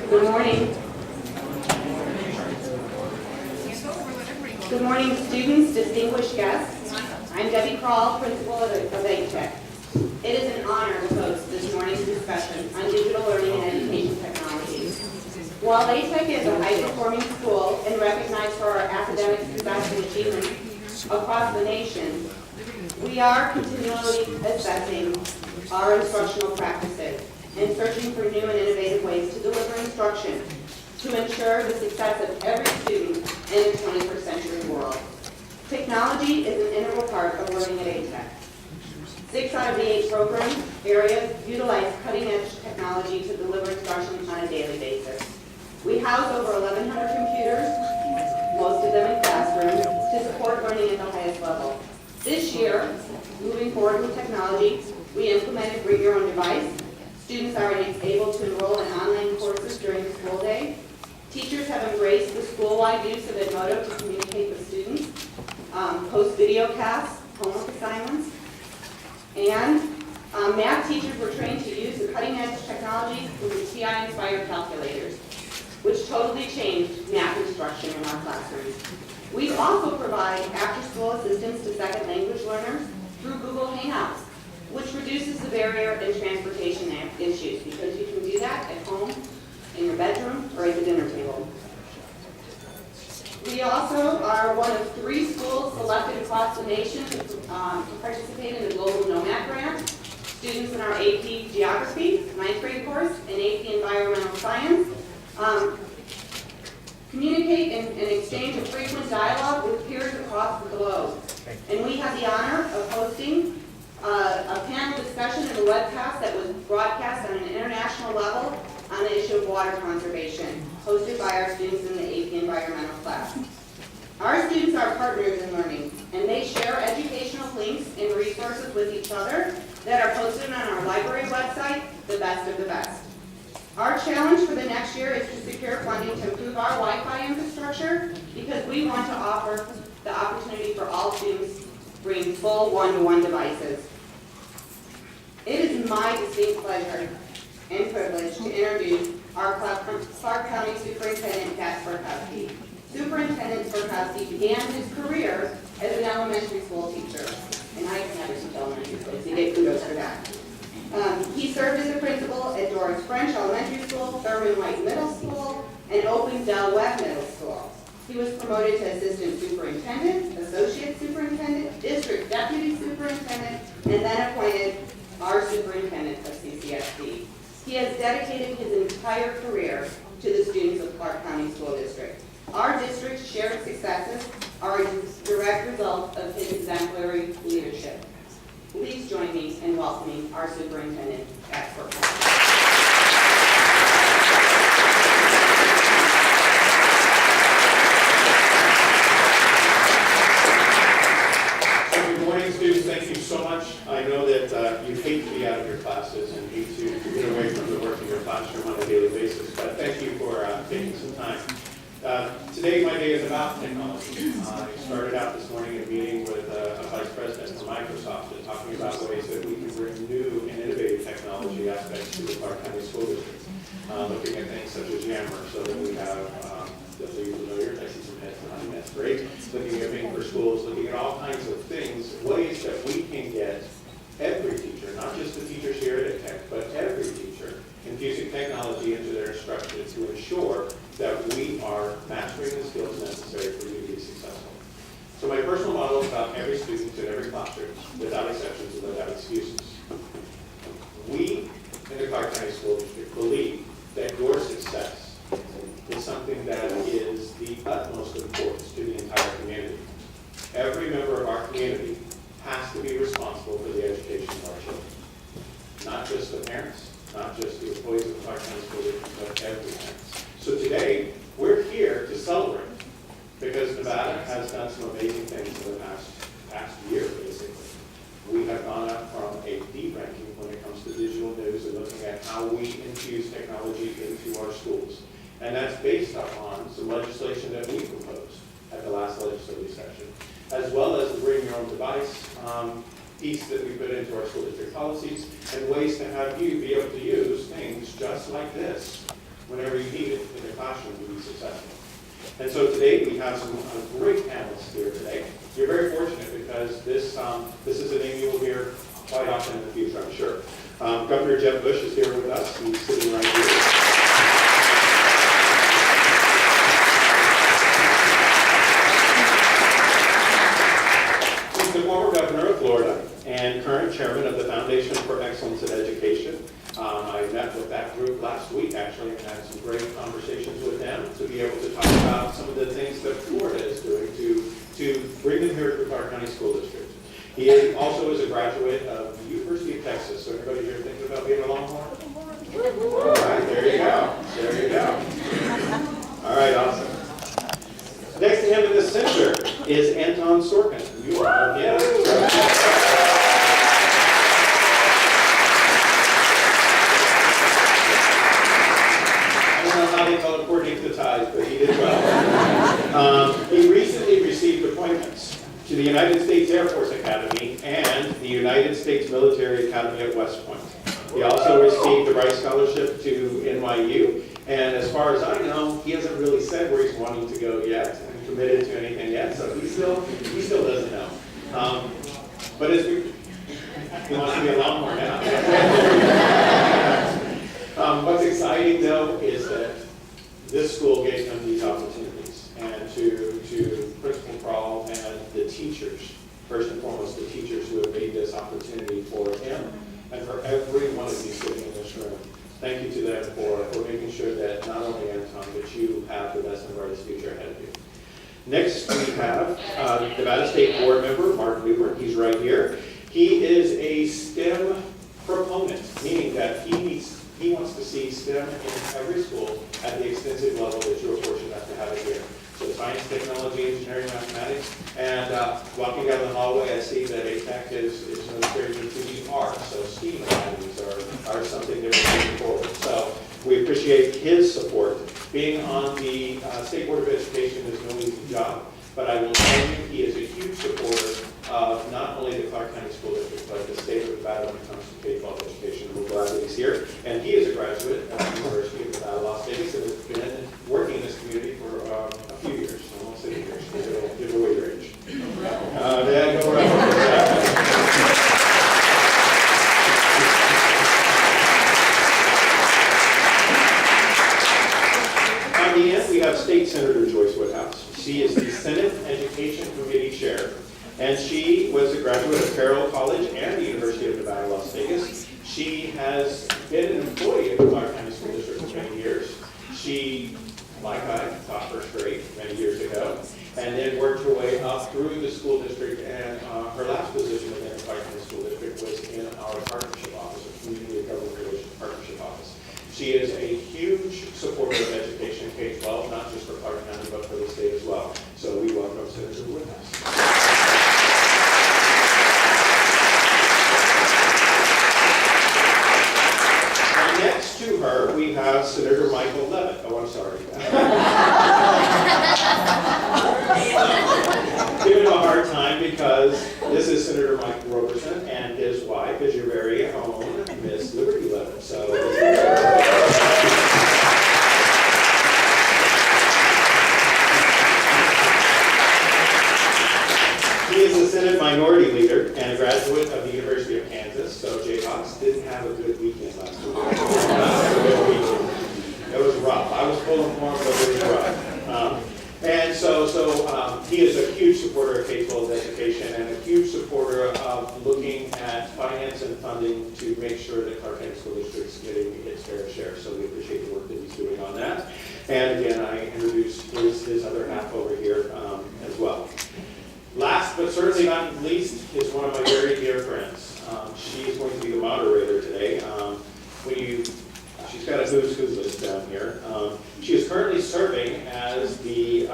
Good morning. Good morning, students, distinguished guests. I'm Debbie Krall, principal of ATEC. It is an honor to host this morning's discussion on digital learning and education technologies. While ATEC is a high-performing school and recognized for our academic success and achievements across the nation, we are continually assessing our instructional practices and searching for new and innovative ways to deliver instruction to ensure the success of every student in the 21st century world. Technology is an integral part of learning at ATEC. 6 out of the 8 program areas utilize cutting-edge technology to deliver instruction on a daily basis. We house over 1,100 computers, most of them in classrooms, to support learning at the highest level. This year, moving forward with technology, we implemented Bring Your Own Device. Students are able to enroll in online courses during the school day. Teachers have embraced the school-wide use of Edmodo to communicate with students, post video casts, homework assignments, and math teachers were trained to use the cutting-edge technology with the TI-inspired calculators, which totally changed math instruction in our classrooms. We also provide after-school assistance to second language learners through Google Hangouts, which reduces the barrier in transportation issues because you can do that at home, in your bedroom, or at the dinner table. We also are one of 3 schools selected across the nation to participate in the Global Nomad Grant. Students in our AP Geography, 9th grade course, and AP Environmental Science communicate and exchange a frequent dialogue with peers across the globe. And we have the honor of hosting a panel discussion in a webcast that was broadcast on an international level on the issue of water conservation, hosted by our students in the AP Environmental class. Our students are partners in learning, and they share educational links and resources with each other that are posted on our library website, The Best of the Best. Our challenge for the next year is to secure funding to improve our Wi-Fi infrastructure because we want to offer the opportunity for all students to bring full one-to-one devices. It is my distinct pleasure and privilege to introduce our Clark County Superintendent, Pat Sparkowski. Superintendent Sparkowski began his career as an elementary school teacher, and I never teach elementary schools, so you get kudos for that. He served as a principal at Doris French Elementary School, Thurman White Middle School, and Opensdale Webb Middle School. He was promoted to assistant superintendent, associate superintendent, district deputy superintendent, and then appointed our superintendent of CCSD. He has dedicated his entire career to the students of Clark County School District. Our district's shared successes are a direct result of his exemplary leadership. Please join me in welcoming our superintendent, Pat Sparkowski. Students, thank you so much. I know that you hate to be out of your classes and hate to get away from the work in your classroom on a daily basis, but thank you for taking some time. Today my day is about technology. I started out this morning in a meeting with a vice president from Microsoft and talking about ways that we can bring new and innovative technology aspects to the Clark County School District. Looking at things such as Yammer, so that we have those of you familiar, I see some heads behind, that's great. Looking at Bing for Schools, looking at all kinds of things, ways that we can get every teacher, not just the teachers here at Tech, but every teacher, infusing technology into their instruction to ensure that we are mastering the skills necessary for you to be successful. So my personal model is about every student in every classroom, without exceptions and without excuses. We in the Clark County School District believe that your success is something that is the utmost importance to the entire community. Every member of our community has to be responsible for the education of our children. Not just the parents, not just the employees of the Clark County School District, but every parent. So today, we're here to celebrate because Nevada has done some amazing things in the past year, basically. We have gone up from a D ranking when it comes to digital news and looking at how we infuse technology into our schools. And that's based upon some legislation that we proposed at the last legislative session, as well as the Bring Your Own Device piece that we put into our school district policies, and ways to have you be able to use things just like this whenever you need it in the classroom to be successful. And so today we have some great panelists here today. You're very fortunate because this is a name you will hear quite often in the future, I'm sure. Governor Jeb Bush is here with us. He's sitting right here. The former governor of Florida and current chairman of the Foundation for Excellence in Education. I met with that group last week, actually, and had some great conversations with them to be able to talk about some of the things that Florida is doing to bring them here to the Clark County School District. He also is a graduate of the University of Texas. So everybody here thinking about being a Longhorn? All right, there you go. There you go. All right, awesome. Next to him in the center is Anton Sorkin. You are, yeah. I don't know how they teleported to the ties, but he did well. He recently received appointments to the United States Air Force Academy and the United States Military Academy at West Point. He also received the Wright Scholarship to NYU. And as far as I know, he hasn't really said where he's wanting to go yet and committed to anything yet, so he still doesn't know. But he wants to be a Longhorn now. What's exciting though is that this school gave him these opportunities, and to Principal Kroll and the teachers, first and foremost the teachers who have made this opportunity for him and for every one of you sitting in this room. Thank you to them for making sure that not only Anton, but you have the best and brightest future ahead of you. Next, we have Nevada State Board member Mark Newbern. He's right here. He is a STEM proponent, meaning that he wants to see STEM in every school at the extensive level that you're fortunate enough to have it here. So science, technology, engineering, mathematics, and walking down the hallway, I see that ATEC is no stranger to the arts, so STEAM academies are something that we're moving forward. So we appreciate his support. Being on the State Board of Education is no easy job, but I will tell you he is a huge supporter of not only the Clark County School District, but the state of Nevada when it comes to K-12 education. We're glad that he's here. And he is a graduate of the University of Nevada, Las Vegas, and has been working in this community for a few years, almost 6 years. Give away your age. Yeah, go right. On the end, we have State Senator Joyce Woodhouse. She is the Senate Education Committee Chair, and she was a graduate of Carroll College and the University of Nevada, Las Vegas. She has been an employee of the Clark County School District for many years. She, like I, taught first grade many years ago, and then worked her way up through the school district, and her last position within the Clark County School District was in our partnership office, or Community and Government Relations Partnership Office. She is a huge supporter of education, K-12, not just for Clark County, but for the state as well. So we welcome Senator Woodhouse. Next to her, we have Senator Michael Levitt. Oh, I'm sorry. Give him a hard time because this is Senator Mike Roberson, and his wife is your very own Miss Liberty Levitt. So. He is a Senate Minority Leader and a graduate of the University of Kansas, so Jayhawks didn't have a good weekend last week. It was rough. I was pulling for him, but it was rough. And so he is a huge supporter of K-12 education and a huge supporter of looking at finance and funding to make sure that Clark County School District is getting its fair share. So we appreciate the work that he's doing on that. And again, I introduced his other half over here as well. Last but certainly not least is one of my very dear friends. She is going to be the moderator today. She's got a who's who list down here. She is currently serving as the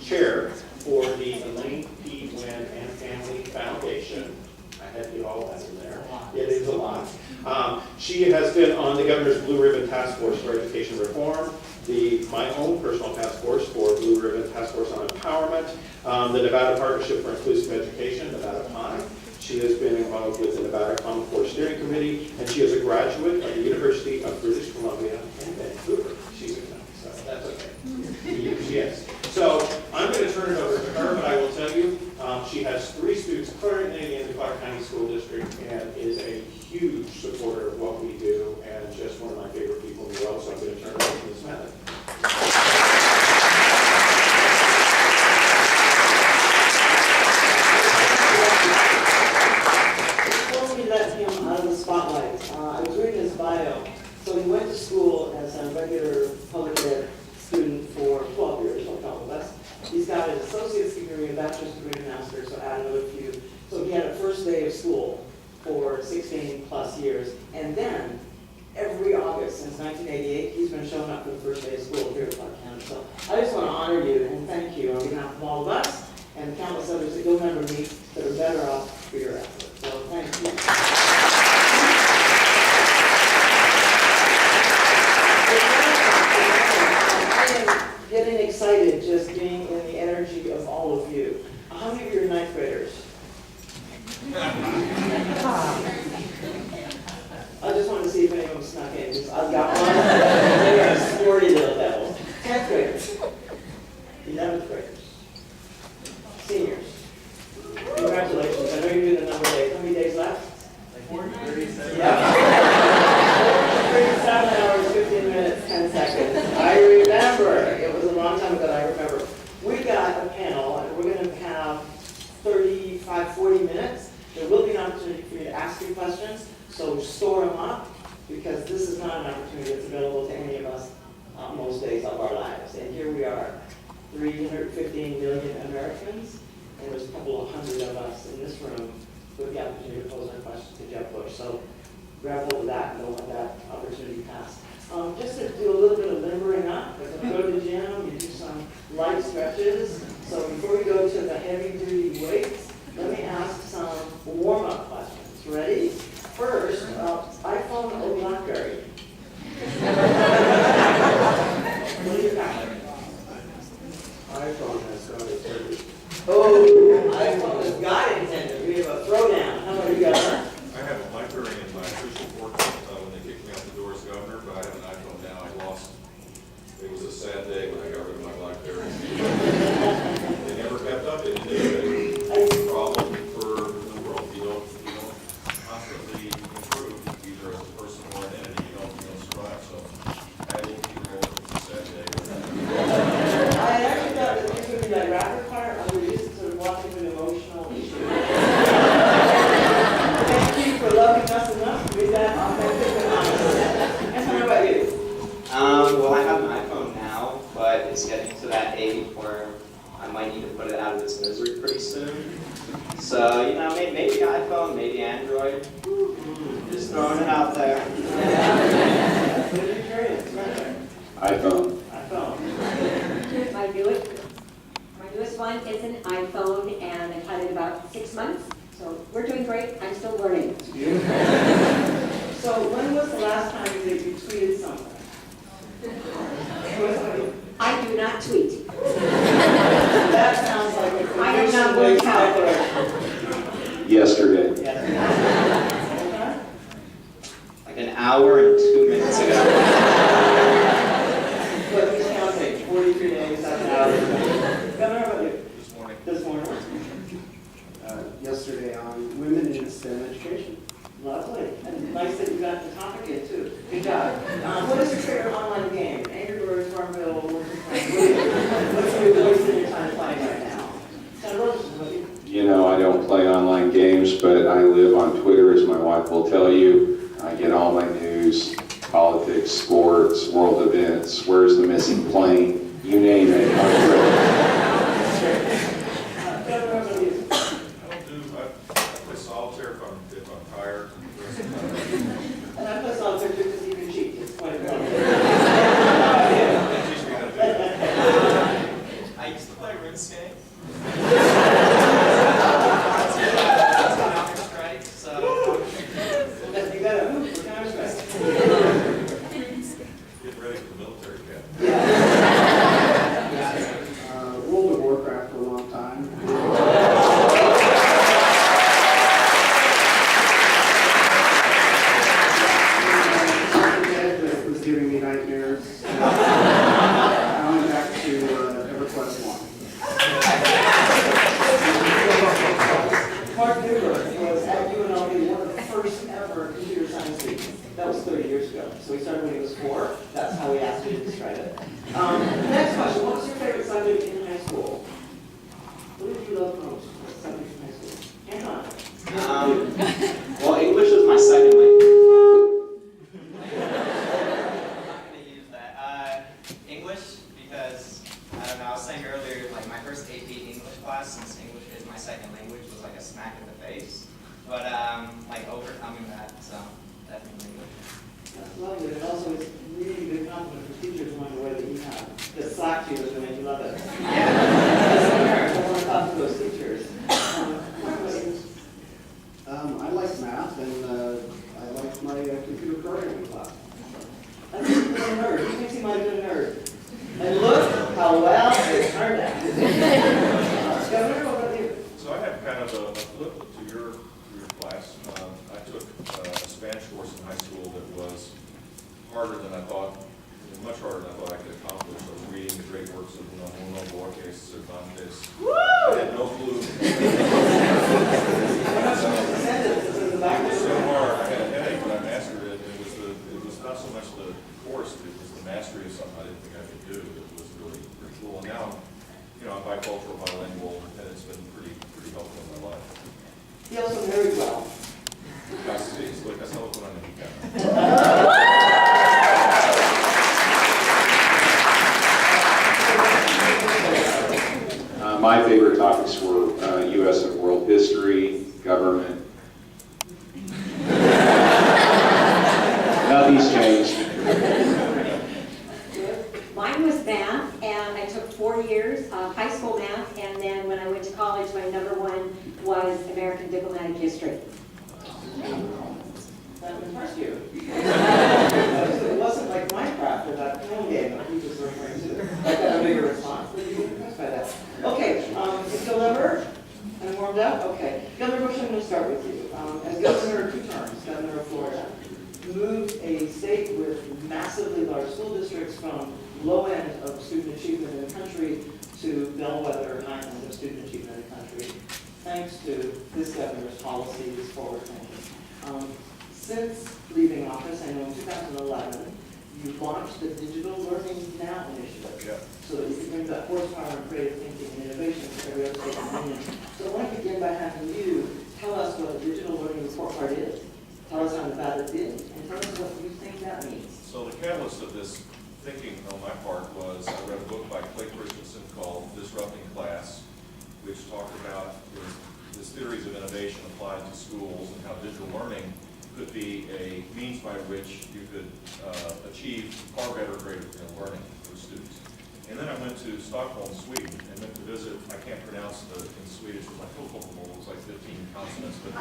chair for the Elaine P. Wynn and Family Foundation. I had you all that in there. It is a lot. She has been on the Governor's Blue Ribbon Task Force for Education Reform, my own personal task force for Blue Ribbon Task Force on Empowerment, the Nevada Partnership for Inclusive Education, Nevada PI. She has been involved with the Nevada Common Core Steering Committee, and she is a graduate of the University of British Columbia in Vancouver. She's She is. So I'm going to turn it over to her, but I will tell you, she has 3 students currently in the Clark County School District and is a huge supporter of what we do and just one of my favorite people in the world. So I'm going to turn it over to Ms. Method. Before we let him out of the spotlight, I was reading his bio. So he went to school as a regular public ed student for 12 years, no problem with us. He's got an associate's degree, a bachelor's degree, and a master's, so add another few. So he had a first day of school for 16 plus years. And then every August since 1988, he's been showing up for the first day of school here at Clark County. So I just want to honor you and thank you on behalf of all of us and countless others that you'll never meet that are better off for your efforts. So thank you. I am getting excited just being in the energy of all of you. How many of you are ninth graders? I just wanted to see if any of them snuck in, because I've got one. They're a sporty little devil. 10th graders. 11th graders. Seniors. Congratulations. I know you're doing the number of days. How many days left? Like 37. Yeah. 37 hours, 15 minutes, 10 seconds. I remember. It was a long time ago, I remember. We got a panel, and we're going to have 35, 40 minutes. There will be an opportunity for you to ask you questions, so store them up, because this is not an opportunity that's available to any of us most days of our lives. And here we are, 315 million Americans, and there's a couple of hundred of us in this room with the opportunity to pose our questions to Jeff Bush. So grab hold of that and don't let that opportunity pass. Just to do a little bit of limbering up, if you go to the gym, you do some light stretches. So before we go to the heavy-duty weights, let me ask some warm-up questions. Ready? First, iPhone or BlackBerry? What do you got? iPhone has got it turned. Oh, iPhone has got intended. We have a throwdown. How about you guys? I have a BlackBerry in my official portrait when they kicked me out the door as governor, but I have an iPhone now. I lost. It was a sad day when I got rid of my BlackBerry. They never kept up. It is a problem for the world. You don't constantly improve either as a person or an entity. You don't survive. So I will keep going. It's a sad day. I actually thought that this would be like rapid fire, or we're just sort of walking through an emotional issue. Thank you for loving us enough to be that authentic and honest. And how about you? Well, I have an iPhone now, but it's getting to that age where I might need to put it out of its misery pretty soon. So, maybe iPhone, maybe Android. Just throwing it out there. What are you curious? iPhone. iPhone. My newest one is an iPhone, and I've had it about 6 months. So we're doing great. I'm still learning. So when was the last time that you tweeted something? I do not tweet. That sounds like a I am not going to count. declaration. Yesterday. Yes. Like an hour and 2 minutes ago. But he's counting 43 days, 7 hours. Governor, how about you? This morning. This morning? Yesterday on women in STEM education. Lovely. And nice that you got the topic in too. Good job. What is your favorite online game? Angry Birds, Farmville, what's your wasting your time playing right now? Senator Roberson, what do you? You know, I don't play online games, but I live on Twitter, as my wife will tell you. I get all my news, politics, sports, world events, where's the missing plane, you name it. I'm Governor, what do you? I play solitaire if I'm tired. And I put on picture because you can cheat. It's quite fun. Teach me how to do that. I used to play RuneScape. You got a hoop for Counter-Strike. Get ready for the military camp. World of Warcraft for a long time. It was giving me nightmares. I went back to 30 years ago. So we started when he was 4. That's how we asked you to describe it. Next question. What was your favorite subject in high school? What did you love most? What subject in high school? Hang on. Well, English was my second language. I'm not going to use that. English, because, I don't know, I was saying earlier, like my first AP English class, since English is my second language, was like a smack in the face. But, like, overcoming that, so definitely English. That's lovely. And also, it's really good compliment for teachers knowing the way that you have. The slack you was going to make you love it. As a parent, I want to talk to those teachers. I like math, and I like my computer programming class. I think he's a nerd. He thinks he might have been a nerd. And look how well it turned out. Governor, what about you? So I had kind of a flip to your class. I took a Spanish course in high school that was harder than I thought, much harder than I thought I could accomplish. I was reading the great works of Unamuno, Borges, Cervantes. I had no clue. It was so hard. I had a headache, but I mastered it. It was not so much the course, it was the mastery of something I didn't think I could do. It was really pretty cool. And now, I'm bicultural, bilingual, and it's been pretty helpful in my life. He also married well. Casi, estoy casado con una mexicana. My favorite topics were U.S. and world history, government. Nothing's changed. Mine was math, and I took 4 years of high school math, and then when I went to college, my number one was American diplomatic history. That impressed you. It wasn't like Minecraft or that film game that he was referring to. I got a bigger response, but you were impressed by that. Okay, is Governor and warmed up? Okay. Governor Bush, I'm going to start with you. As governor of 2 terms, governor of Florida, moved a state with massively large school districts from low end of student achievement in the country to bellwether high end of student achievement in the country, thanks to this governor's policies, forward thinking. Since leaving office, I know in 2011, you launched the Digital Learning Now initiative, so that you can bring that horsepower and creative thinking and innovation to every other state in the union. So I want to begin by having you tell us what the Digital Learning Report Card is, tell us how Nevada did, and tell us what you think that means. So the catalyst of this thinking on my part was I read a book by Clay Christensen called Disrupting Class, which talked about his theories of innovation applied to schools and how digital learning could be a means by which you could achieve far better grade learning for students. And then I went to Stockholm, Sweden, and went to visit, I can't pronounce in Swedish, with my football, it was like 15 consonants, but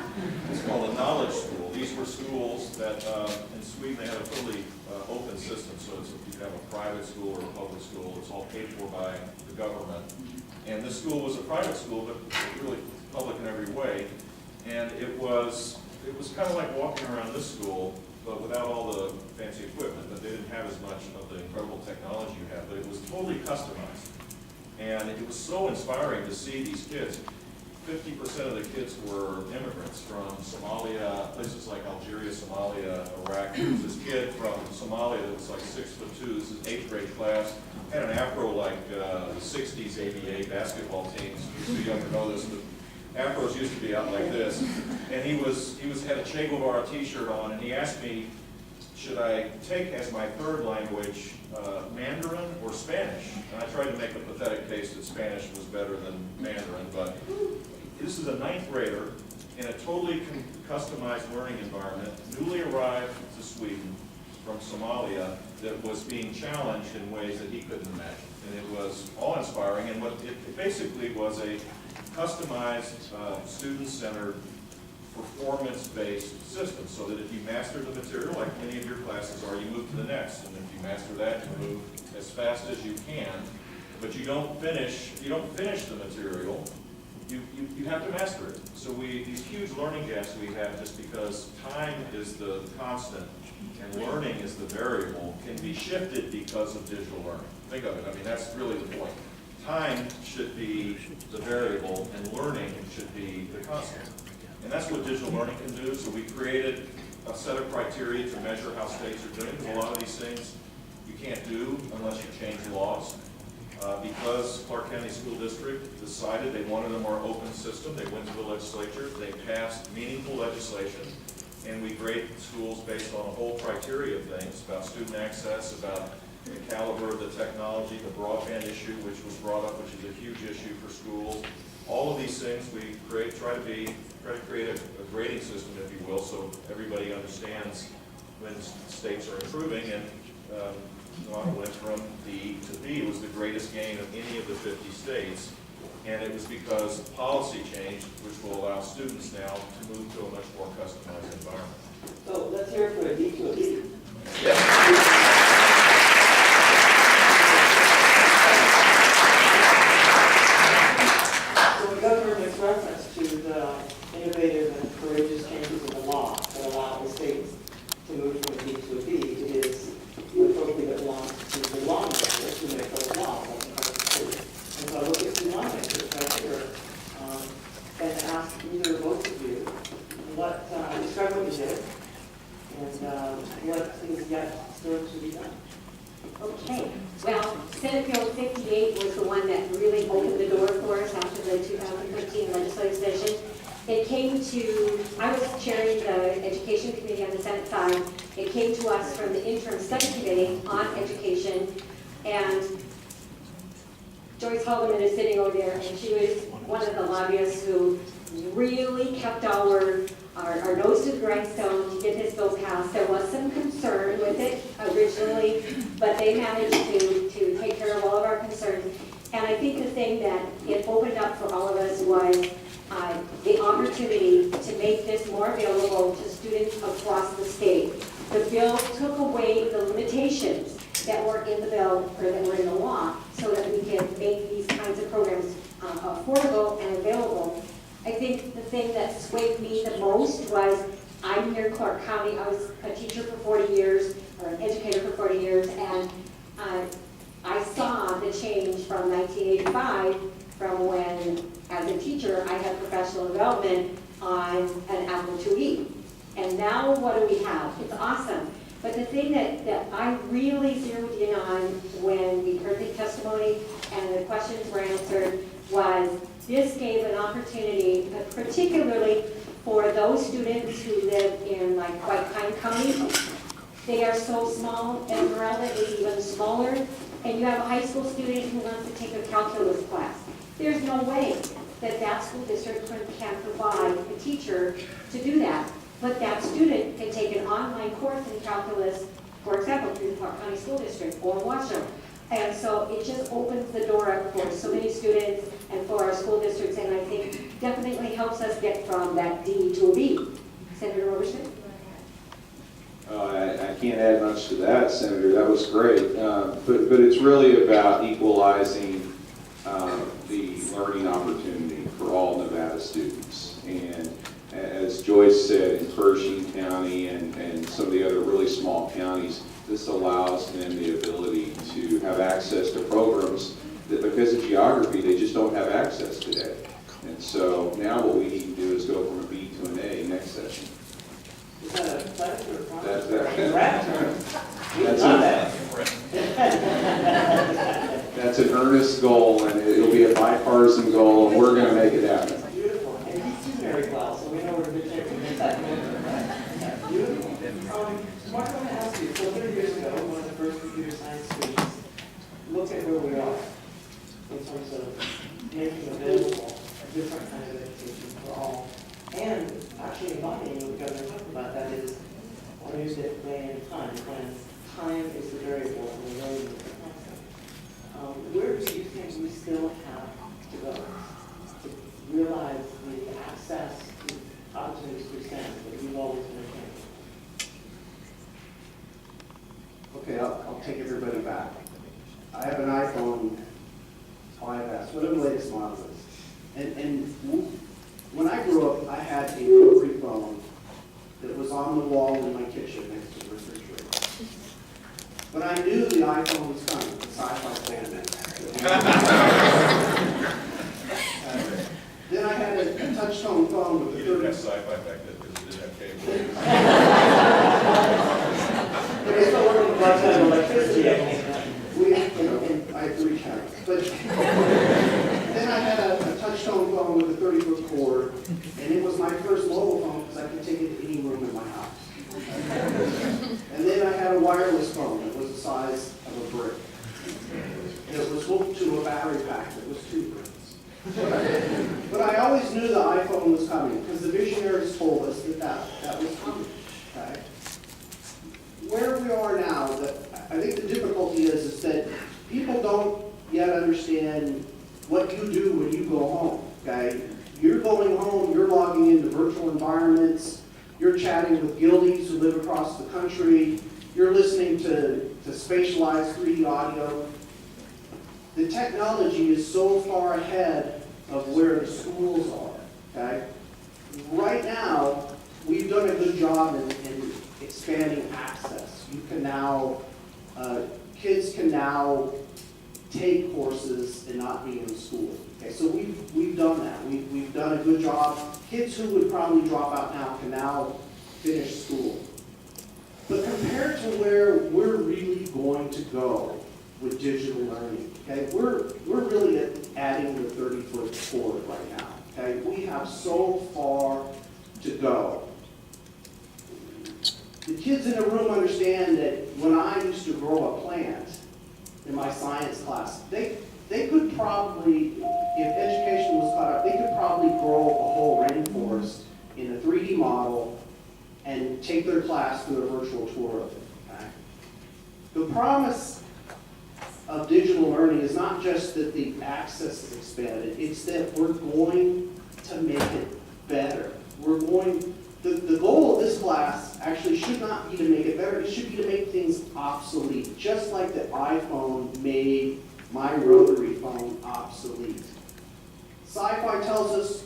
it's called a knowledge school. These were schools that, in Sweden, they had a totally open system, so you have a private school or a public school, it's all paid for by the government. And this school was a private school, but really public in every way, and it was kind of like walking around this school, but without all the fancy equipment, but they didn't have as much of the incredible technology you have, but it was totally customized. And it was so inspiring to see these kids. 50% of the kids were immigrants from Somalia, places like Algeria, Somalia, Iraq. There was this kid from Somalia that was like 6'2", this is 8th grade class, had an afro like the 60s ABA basketball teams. You're too young to know this, but afros used to be out like this, and he had a Che Guevara T-shirt on, and he asked me, should I take as my third language Mandarin or Spanish? And I tried to make a pathetic case that Spanish was better than Mandarin, but this is a 9th grader in a totally customized learning environment, newly arrived to Sweden from Somalia, that was being challenged in ways that he couldn't imagine. And it was awe-inspiring, and what it basically was a customized, student-centered, performance-based system, so that if you master the material, like many of your classes are, you move to the next, and if you master that, you move as fast as you can, but you don't finish the material, you have to master it. So these huge learning gaps we have, just because time is the constant and learning is the variable, can be shifted because of digital learning. Think of it, I mean, that's really the point. Time should be the variable and learning should be the constant. And that's what digital learning can do. So we created a set of criteria to measure how states are doing, because a lot of these things you can't do unless you change laws. Because Clark County School District decided they wanted a more open system, they went to the legislature, they passed meaningful legislation, and we grade schools based on a whole criteria of things, about student access, about the caliber of the technology, the broadband issue, which was brought up, which is a huge issue for schools. All of these things we try to create a grading system, if you will, so everybody understands when states are improving. And Nevada went from D to B. It was the greatest gain of any of the 50 states, and it was because policy changed, which will allow students now to move to a much more customized environment. So let's hear it for a D to a B. So the governor makes reference to the innovative and courageous changes in the law that allow the states to move from a D to a B. It is the authority that belongs to the lawmakers who make those laws. And so I look at the lawmakers right here and ask either or both of you describe what you did and what is yet still to be done. Okay, well, Senate Bill 58 was the one that really opened the door for us after the 2015 legislative session. It came to, I was chairing the Education Committee on the Senate side. It came to us from the Interim Study Committee on Education, and Joyce Haldeman is sitting over there, and she was one of the lobbyists who really kept our nose to the grindstone to get this bill passed. There was some concern with it originally, but they managed to take care of all of our concerns. And I think the thing that it opened up for all of us was the opportunity to make this more available to students across the state. The bill took away the limitations that were in the bill, or that were in the law, so that we can make these kinds of programs affordable and available. I think the thing that swayed me the most was, I'm here in Clark County. I was a teacher for 40 years, or an educator for 40 years, and I saw the change from 1985, from when, as a teacher, I had professional development on an Apple IIe. And now what do we have? It's awesome. But the thing that I really zeroed in on when we heard the testimony and the questions were answered was, this gave an opportunity, particularly for those students who live in like White Pine County. They are so small, Esmeralda is even smaller, and you have a high school student who wants to take a calculus class. There's no way that school district can provide a teacher to do that. But that student can take an online course in calculus, for example, through the Clark County School District or Washoe. And so it just opens the door up for so many students and for our school districts, and I think definitely helps us get from that D to a B. Senator Roberson? I can't add much to that, Senator. That was great. But it's really about equalizing the learning opportunity for all Nevada students. And as Joyce said, in Pershing County and some of the other really small counties, this allows them the ability to have access to programs that, because of geography, they just don't have access today. And so now what we need to do is go from a B to an A next session. Is that a pleasure or a promise? That's an earnest goal, and it'll be a bipartisan goal, and we're going to make it happen. Beautiful. And he's too very well, so we know we're good shape to make that commitment, right? Beautiful. Mark, I want to ask you, so 30 years ago, one of the first computer science students, look at where we are in terms of making available a different kind of education for all. And actually embodying what the governor talked about, that is a new day and time, when time is the variable and the learning is the concept. Where do you think we still have to go to realize the access to opportunities to extend that we've always been attained? Okay, I'll take everybody back. I have an iPhone 5S, whatever the latest model is. And when I grew up, I had a rotary phone that was on the wall in my kitchen next to the refrigerator. But I knew the iPhone was coming, the sci-fi fan. Then I had a touch-tone phone with You a didn't 30. have sci-fi back then because you didn't have cable. But it's still working with lifetime electricity, I think. And I have 3 channels. But then I had a touch-tone phone with a 30-foot cord, and it was my first mobile phone because I could take it to any room in my house. And then I had a wireless phone that was the size of a brick. And it was hooked to a battery pack that was 2 bricks. But I always knew the iPhone was coming because the visionaries told us that was coming. Okay? Where we are now, I think the difficulty is that people don't yet understand what you do when you go home. Okay? You're going home, you're logging into virtual environments, you're chatting with guildies who live across the country, you're listening to spatialized 3D audio. The technology is so far ahead of where the schools are. Okay? Right now, we've done a good job in expanding access. You can now, kids can now take courses and not be in school. Okay, so we've done that. We've done a good job. Kids who would probably drop out now can now finish school. But compared to where we're really going to go with digital learning, okay, we're really adding the 30-foot cord right now. Okay, we have so far to go. The kids in the room understand that when I used to grow a plant in my science class, they could probably, if education was caught up, they could probably grow a whole rainforest in a 3D model and take their class through a virtual tour of it. Okay? The promise of digital learning is not just that the access is expanded, it's that we're going to make it better. The goal of this class actually should not be to make it better, it should be to make things obsolete, just like the iPhone made my rotary phone obsolete. Sci-fi tells us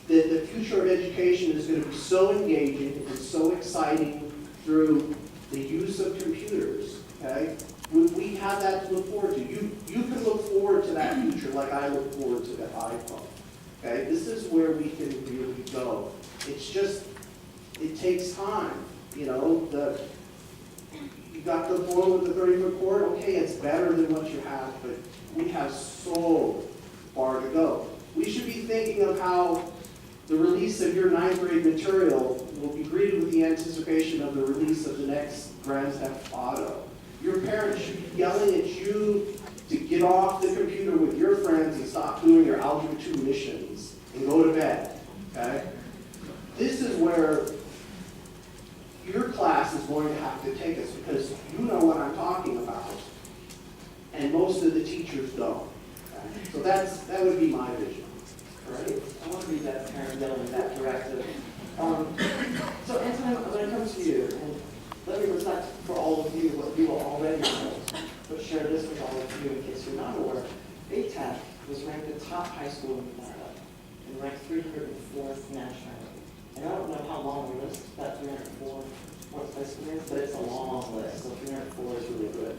that the future of education is going to be so engaging and so exciting through the use of computers. Okay? We have that to look forward to. You can look forward to that future like I look forward to the iPhone. Okay? This is where we can really go. It's just, it takes time. You know, you got the phone with the 30-foot cord, okay, it's better than what you have, but we have so far to go. We should be thinking of how the release of your 9th grade material will be greeted with the anticipation of the release of the next Grand Theft Auto. Your parents should be yelling at you to get off the computer with your friends and stop doing your Algebra 2 missions and go to bed, okay? This is where your class is going to have to take us because you know what I'm talking about, and most of the teachers don't. Okay? So that would be my vision. Right? I want to be that parent yelling that directive. So Anton, when it comes to you, and let me reflect for all of you what you will already know, but share this with all of you in case you're not aware. ATAC was ranked the top high school in Canada and ranked 304th nationally. And I don't know how long the list that 304 workplace is, but it's a long list, so 304 is really good.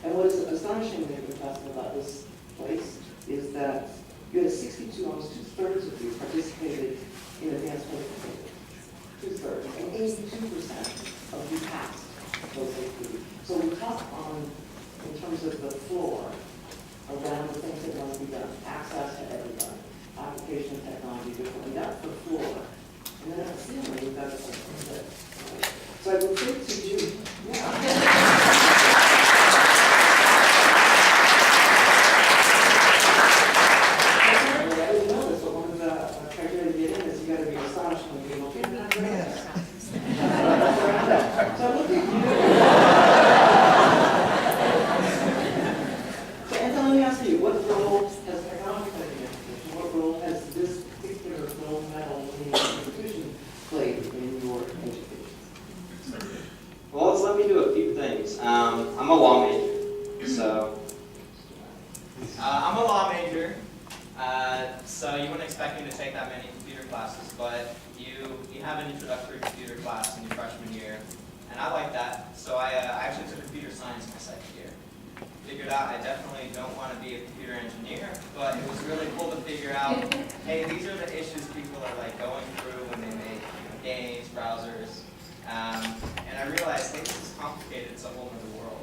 And what is astonishing when you're talking about this place is that you had 62, almost 2/3 of you participated in advanced medical training. 2/3, and 82% of you passed those APs. So we talk on, in terms of the floor, around the things that must be done, access to everybody, application of technology differently, that's the floor. And then at the ceiling, we've got this. So I would say to you, I didn't know this, but one of the criteria to get in is you got to be astonished when you look in. So look at you. So Anton, let me ask you, what role has technology played in education? What role has this particular gold medal in the institution played in your education? Well, let's let me do a few things. I'm a law major, so so you wouldn't expect me to take that many computer classes, but you have an introductory computer class in your freshman year, and I like that. So I actually took computer science my second year. Figured out I definitely don't want to be a computer engineer, but it was really cool to figure out, hey, these are the issues people are like going through when they make games, browsers. And I I realized, hey, this is complicated, it's a whole other world.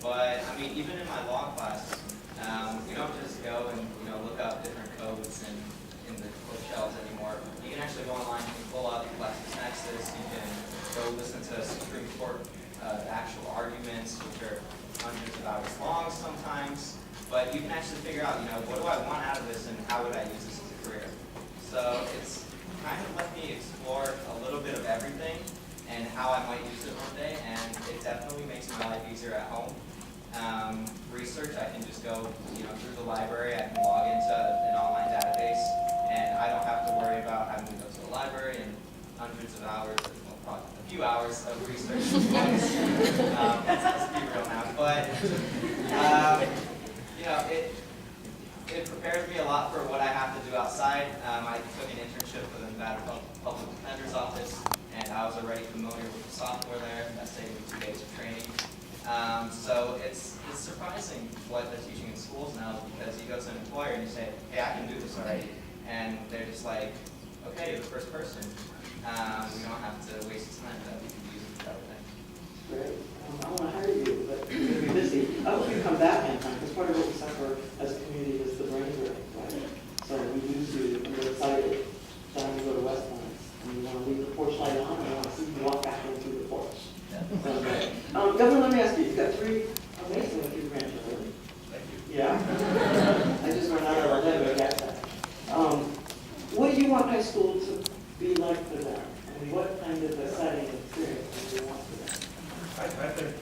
But I mean, even in my law class, we don't just go and look up different codes in the bookshelves anymore. You can actually go online, you can pull out the LexisNexis, you can go listen to Supreme Court actual arguments, which are hundreds of hours long sometimes. But you can actually figure out, what do I want out of this and how would I use this as a career? So it's kind of let me explore a little bit of everything and how I might use it one day, and it definitely makes my life easier at home. Research, I can just go through the library, I can log into an online database, and I don't have to worry about having to go to the library and hundreds of hours, well, probably a few hours of research. Let's be real now. But it prepares me a lot for what I have to do outside. I took an internship with the Nevada Public Defender's Office, and I was already familiar with the software there. That saved me 2 days of training. So it's surprising what they're teaching in schools now, because you go to an employer and you say, hey, I can do this already. And they're just like, okay, you're the first person. We don't have to waste time that we can use it for other things. Great. I want to hire you, but you're going to be busy. I hope you come back in time, because part of what we suffer as a community is the brain drain, right? So we use you, and we're excited. Time to go to West Point, and you want to leave the porch light on, and I want to see you walk back in through the porch. Governor, let me ask you, you've got 3 amazing grandchildren. Thank you. Yeah? I just ran out of 11 to get that. What do you want high school to be like for them? I mean, what kind of a setting and experience do you want for them? I think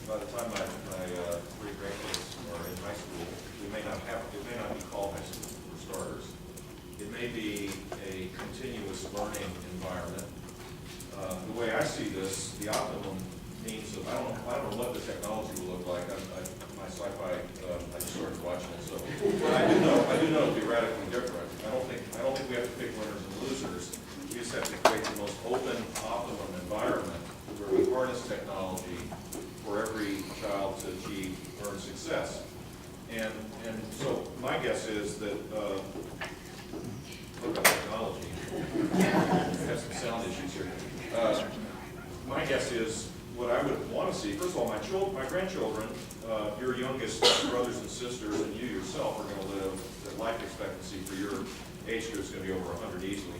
by the time my 3 grandkids are in high school, it may not be called high school for starters. It may be a continuous learning environment. The way I see this, the optimum means that I don't know what the technology will look like. My sci-fi, I just started watching it, so but I do know it'll be radically different. I don't think we have to pick winners and losers. We just have to create the most open, optimum environment where we harness technology for every child to achieve earn success. And so my guess is that look at technology. We have some sound issues here. My guess is what I would want to see, first of all, my grandchildren, your youngest brothers and sisters, and you yourself are going to live, the life expectancy for your age group is going to be over 100 easily.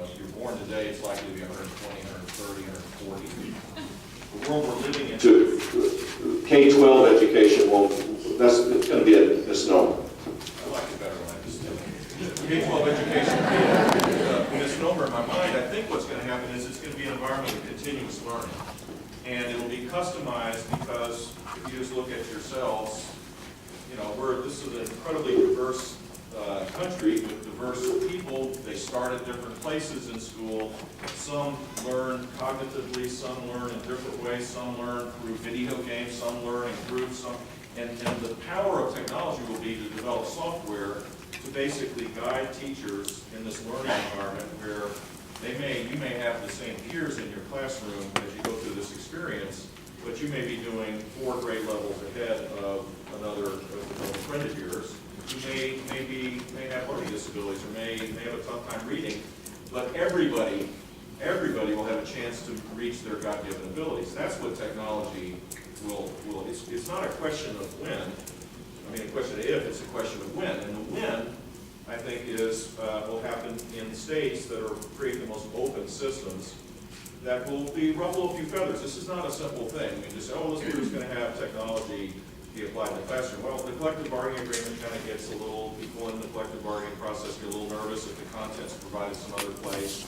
If you're born today, it's likely to be 120, 130, 140. The world we're living in. K-12 education it's going to be a misnomer. I like it better when I just did it. K-12 education will be a misnomer in my mind. I think what's going to happen is it's going to be an environment of continuous learning. And it'll be customized because if you just look at yourselves, this is an incredibly diverse country with diverse people. They start at different places in school. Some learn cognitively, some learn in different ways, some learn through video games, some learn in groups. And the power of technology will be to develop software to basically guide teachers in this learning environment where you may have the same peers in your classroom as you go through this experience, but you may be doing 4 grade levels ahead of another friend of yours who may have learning disabilities or may have a tough time reading, but everybody will have a chance to reach their God-given abilities. That's what technology will it's not a question of when, a question of if, it's a question of when. And the when, I think, will happen in states that are creating the most open systems that will ruffle a few feathers. This is not a simple thing. We just say, we're just going to have technology be applied in the classroom. Well, the collective bargaining agreement kind of gets a little, people in the collective bargaining process get a little nervous if the content's provided some other place.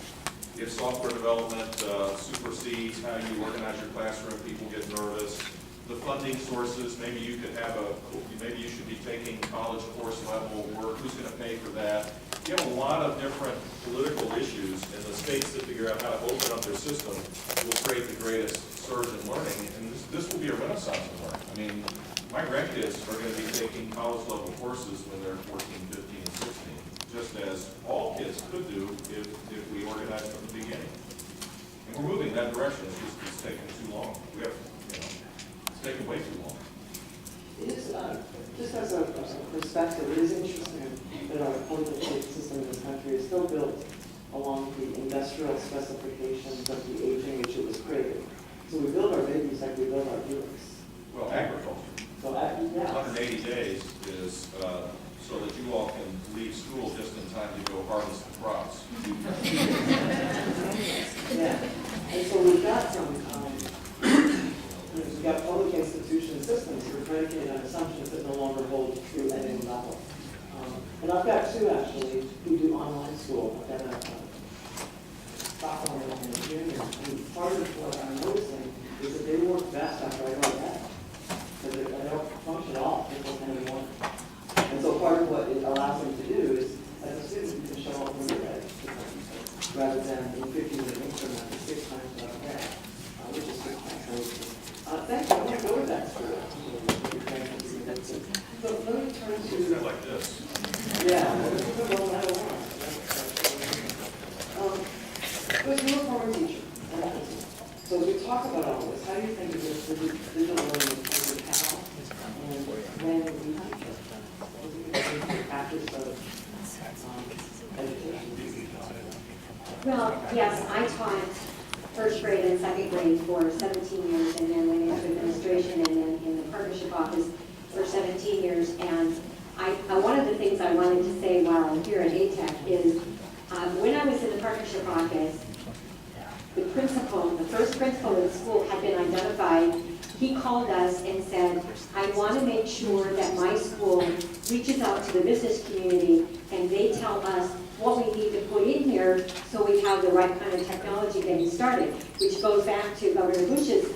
If software development supersedes how you organize your classroom, people get nervous. The funding sources, maybe you should be taking college course level work. Who's going to pay for that? You have a lot of different political issues, and the states that figure out how to open up their system will create the greatest surge in learning, and this will be a renaissance in learning. My grandkids are going to be taking college level courses when they're 14, 15, and 16, just as all kids could do if we organized from the beginning. And we're moving in that direction. It's taking too long. It's taking way too long. It is, just as a perspective, it is interesting that our political system in this country is still built along the industrial specifications of the age in which it was created. So we build our babies like we build our Buicks. Well, agriculture, So, yeah. 180 days is so that you all can leave school just in time to go harvest the crops. Yeah, and so we've got some, we've got public institution systems that are predicated on assumptions that no longer hold true at any level. And I've got two actually who do online school. I've got a sophomore and a junior. And part of what I'm noticing is that they work best after I go to bed. Because they don't function at all until 10 in the morning. And so part of what it allows them to do is, as a student, you can show up when you're ready, rather than in 15-minute increments, 6 times a day, which is 6 times a week. Thank you. I want to go to that school. So let me turn to. Like this. Yeah. But you're a former teacher. So as we talk about all this, how do you think of this digital learning as a how and when we teach it? What do you think of the practice of education? Well, yes, I taught first grade and second grade for 17 years and then went into administration and then in the partnership office for 17 years. And one of the things I wanted to say while I'm here at ATEC is when I was in the partnership office, the first principal of the school had been identified. He called us and said, I want to make sure that my school reaches out to the business community and they tell us what we need to put in here so we have the right kind of technology getting started, which goes back to Governor Bush's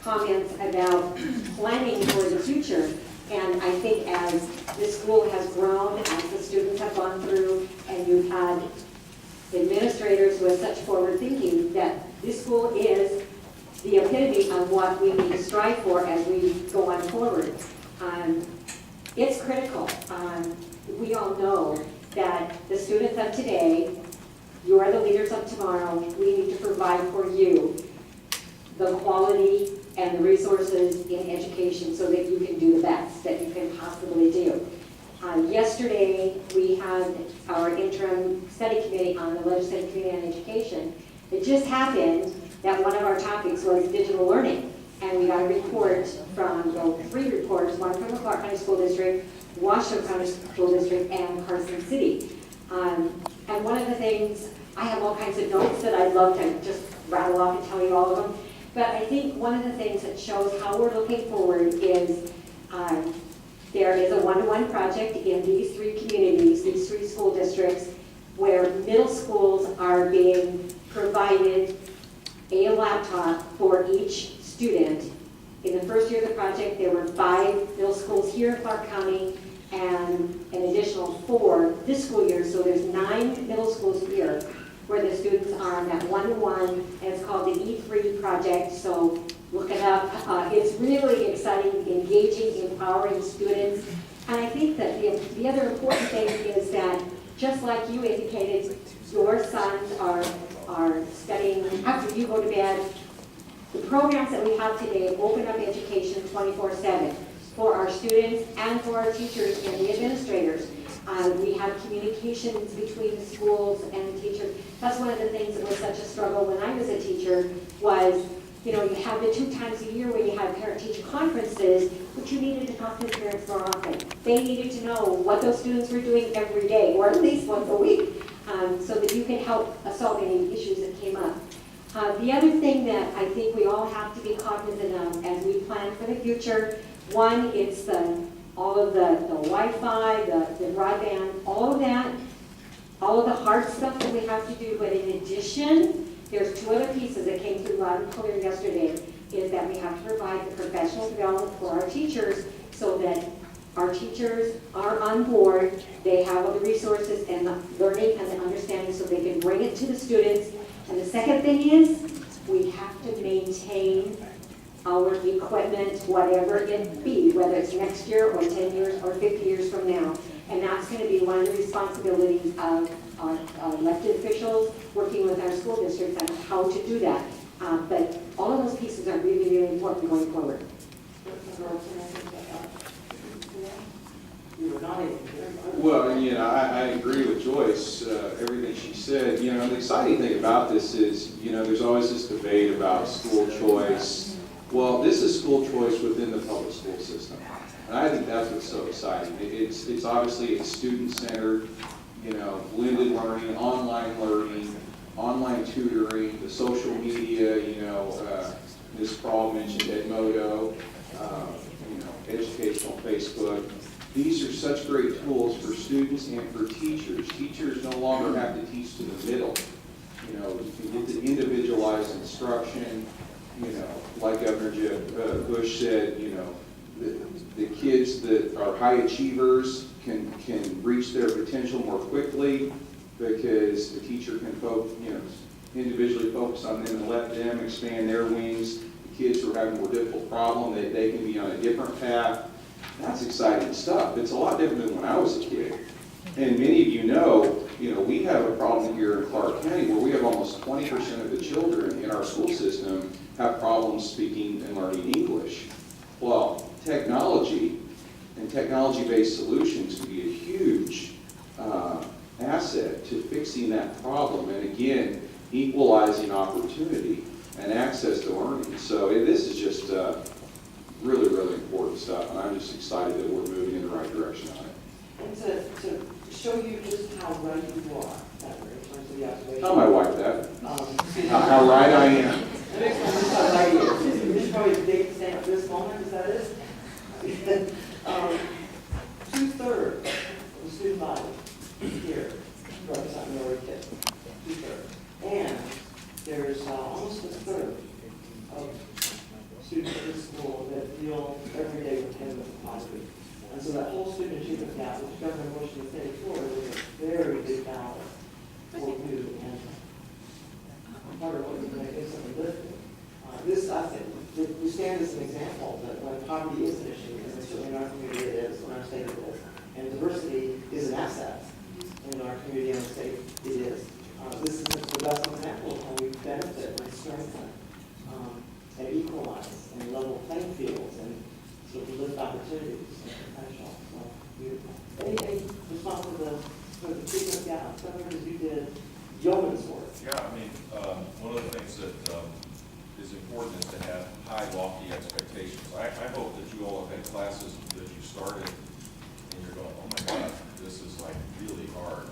comments about planning for the future. And I think as this school has grown, as the students have gone through, and you've had administrators with such forward thinking, that this school is the epitome of what we need to strive for as we go on forward. It's critical. We all know that the students of today, you are the leaders of tomorrow. We need to provide for you the quality and the resources in education so that you can do the best that you can possibly do. Yesterday, we had our interim study committee on the Legislative Committee on Education. It just happened that one of our topics was digital learning. And we got a report from, well, 3 reports, one from the Clark County School District, Washoe County School District, and Carson City. And one of the things, I have all kinds of notes that I'd love to just rattle off and tell you all of them. But I think one of the things that shows how we're looking forward is there is a one-to-one project in these 3 communities, these 3 school districts, where middle schools are being provided a laptop for each student. In the first year of the project, there were 5 middle schools here in Clark County and an additional 4 this school year. So there's 9 middle schools here where the students are on that one-to-one, and it's called the E3 project. So look it up. It's really exciting, engaging, empowering students. And I think that the other important thing is that, just like you indicated, your sons are studying after you go to bed. The programs that we have today open up education 24/7 for our students and for our teachers and the administrators. We have communications between the schools and the teachers. That's one of the things that was such a struggle when I was a teacher was, you know, you have the 2 times a year when you have parent-teacher conferences, but you needed to talk to the parents more often. They needed to know what those students were doing every day, or at least once a week, so that you can help solve any issues that came up. The other thing that I think we all have to be cognizant of as we plan for the future, one, it's all of the Wi-Fi, the broadband, all of that, all of the hard stuff that we have to do, but in addition, there's 2 other pieces that came through loud and clear yesterday, is that we have to provide the professional development for our teachers so that our teachers are on board, they have all the resources and the learning and the understanding so they can bring it to the students. And the second thing is, we have to maintain our equipment, whatever it be, whether it's next year or 10 years or 50 years from now. And that's going to be one of the responsibilities of our elected officials working with our school districts on how to do that. But all of those pieces are really, really important going forward. You were not even here. Well, you know, I agree with Joyce, everything she said. You know, the exciting thing about this is, you know, there's always this debate about school choice. Well, this is school choice within the public school system. And I think that's what's so exciting. It's obviously it's student-centered, you know, blended learning, online tutoring, the social media, you know, Ms. Kroll mentioned Edmodo, you know, educational Facebook. These are such great tools for students and for teachers. Teachers no longer have to teach to the middle. You know, you can get the individualized instruction, you know, like Governor Jeb Bush said, you know, the kids that are high achievers can reach their potential more quickly because the teacher can individually focus on them and let them expand their wings. The kids who are having a more difficult problem, they can be on a different path. That's exciting stuff. It's a lot different than when I was a kid. And many of you know, we have a problem here in Clark County where we have almost 20% of the children in our school system have problems speaking and learning English. Well, technology and technology-based solutions can be a huge asset to fixing that problem and, again, equalizing opportunity and access to learning. So this is just really, really important stuff, and I'm just excited that we're moving in the right direction on it. And to show you just how right you are, in terms of the observation. Tell my wife that. How right I am. That makes me just how right he is. This is probably the date stamp at this moment, is that it? 2/3 of the student body here represent minority kids. 2/3. And there's almost 1/3 of students at this school that feel every day with him with poverty. And so that whole student achievement gap, which Governor Bush in the state of Florida was a very big battle for you. And part of what you're going to do something different. This, I think, we stand as an example that when poverty is an issue, and certainly in our community it is, in our state it is, and diversity is an asset in our community and our state it is. This is the best example of how we benefit and strengthen and equalize and level playing fields and sort of lift opportunities and potential. So beautiful. Any response to the treatment gap? Because you did yeoman's work. Yeah, I mean, one of the things that is important is to have high, lofty expectations. I hope that you all have had classes that you started and you're going, oh my God, this is like really hard.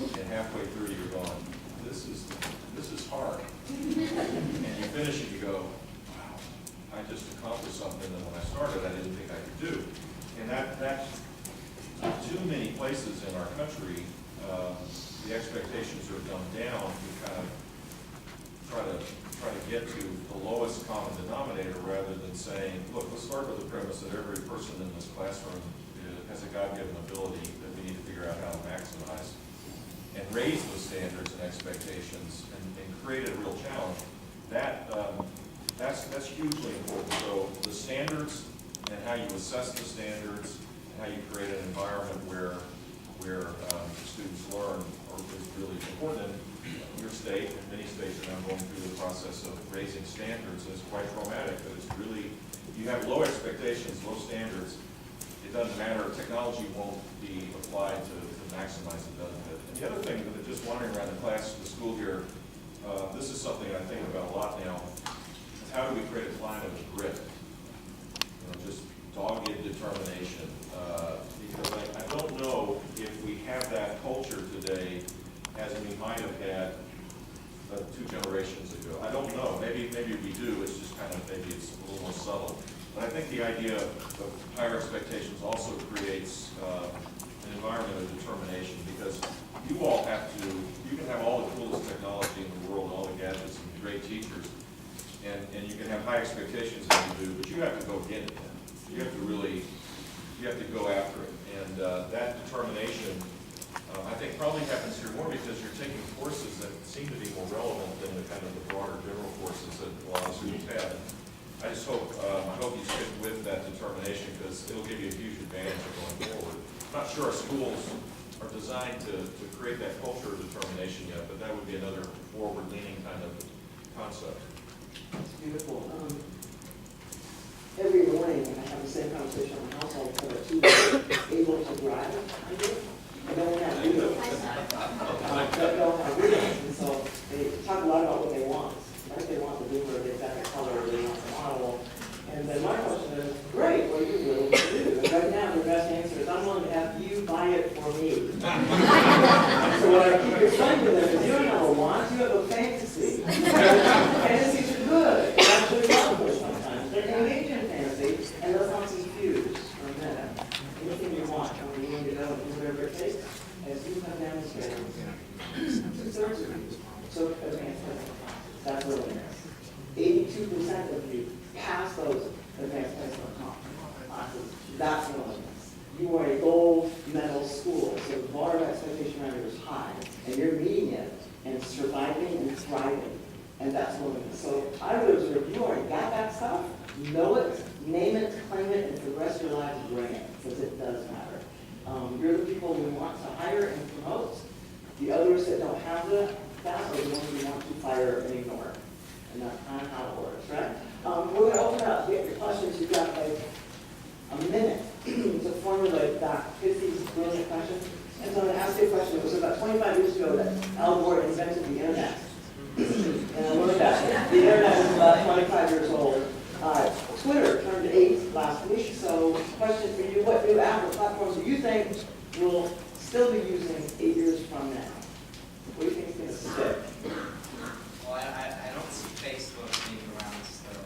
And halfway through you're going, this is hard. And you finish it, you go, wow, I just accomplished something that when I started I didn't think I could do. And that's too many places in our country, the expectations are dumbed down to kind of try to get to the lowest common denominator rather than saying, look, let's start with the premise that every person in this classroom has a God-given ability that we need to figure out how to maximize and raise those standards and expectations and create a real challenge. That's hugely important. So the standards and how you assess the standards and how you create an environment where students learn is really important. And your state and many states are now going through the process of raising standards, and it's quite traumatic. But it's really, you have low expectations, low standards. It doesn't matter. Technology won't be applied to maximize the benefit. And the other thing, that just wandering around the school here, this is something I think about a lot now. Is how do we create a climate of grit? Just dogged determination. Because I don't know if we have that culture today as we might have had 2 generations ago. I don't know. Maybe we do. It's just kind of, maybe it's a little more subtle. But I think the idea of higher expectations also creates an environment of determination, because you all have to, you can have all the coolest technology in the world, all the gadgets and great teachers, and you can have high expectations as you do, but you have to go get it. You have to really, you have to go after it. And that determination, I think probably happens here more because you're taking courses that seem to be more relevant than the kind of the broader general courses that a lot of students have. I just hope, I hope you stick with that determination, because it'll give you a huge advantage going forward. I'm not sure our schools are designed to create that culture of determination yet, but that would be another forward-leaning kind of concept. That's beautiful. Every morning I have a same conversation in the household, so that two are able to drive, I do. And then we have wheels. They'll have wheels, and so they talk a lot about what they want. Right? They want the Beamer, they've got the color, they want the model. And then my question is, great, what are you willing to do? And right now, the best answer is, I'm willing to have you buy it for me. So what I keep explaining to them is, you don't have a want, you have a fantasy. Fantasies are good. They're actually helpful sometimes. They're engaged in fantasy, and let's not confuse for a minute. Anything you want, and we're willing to go and do whatever it takes, as you have demonstrated. Two-thirds of you took advanced placement classes. That's willingness. 82% of you pass those advanced placement classes. That's willingness. You are a gold medal school, so the bar of expectation around you is high, and you're meeting it and surviving and thriving, and that's willingness. So I would observe you already got that stuff, know it, name it, claim it, and for the rest of your lives, bring it, because it does matter. You're the people we want to hire and promote. The others that don't have that are the ones we want to fire and ignore. And that's kind of how it works, right? We're going to open up, get your questions. You've got like a minute to formulate that 50 brilliant questions. And so I'm going to ask you a question. It was about 25 years ago that Al Gore invented the internet. And I learned that. The internet is about 25 years old. Twitter turned 8 last week. So question for you, what new app or platform do you think will still be using 8 years from now? What do you think is going to stick? Well, I don't see Facebook being around still.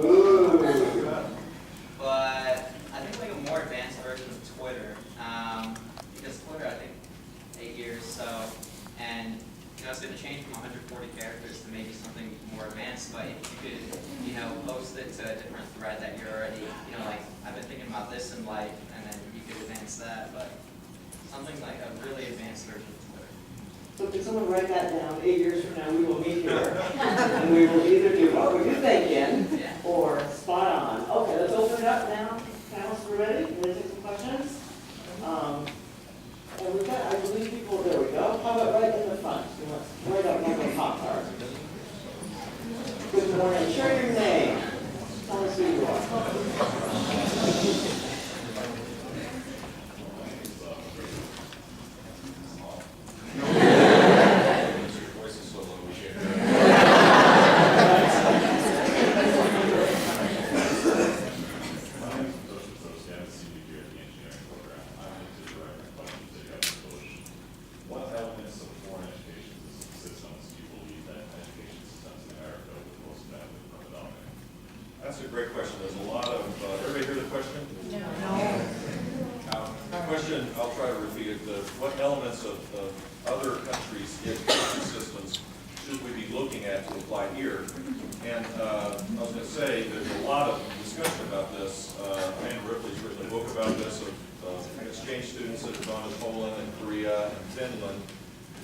Ooh. But I think like a more advanced version of Twitter, because Twitter, I think, 8 years, so, and it's going to change from 140 characters to maybe something more advanced, but if you could, post it to a different thread that you're already, like, I've been thinking about this in life, and then you could advance that, but something like a really advanced version of Twitter. So can someone write that down? 8 years from now, we will meet here, and we will either do what were you thinking, or spot on. Okay, let's open it up now. Panelists, we're ready? You ready to take some questions? And we've got, I believe, people, there we go. How about right in the front? Right up like a pop card. Good morning. Share your name. Tell us who you are. That's a great question. There's a lot of, everybody hear the question? No. The question, I'll try to repeat it. What elements of other countries' education systems should we be looking at to apply here? And I was going to say, there's a lot of discussion about this. Anne Ripley's written a book about this of exchange students that have gone to Poland and Korea and Finland,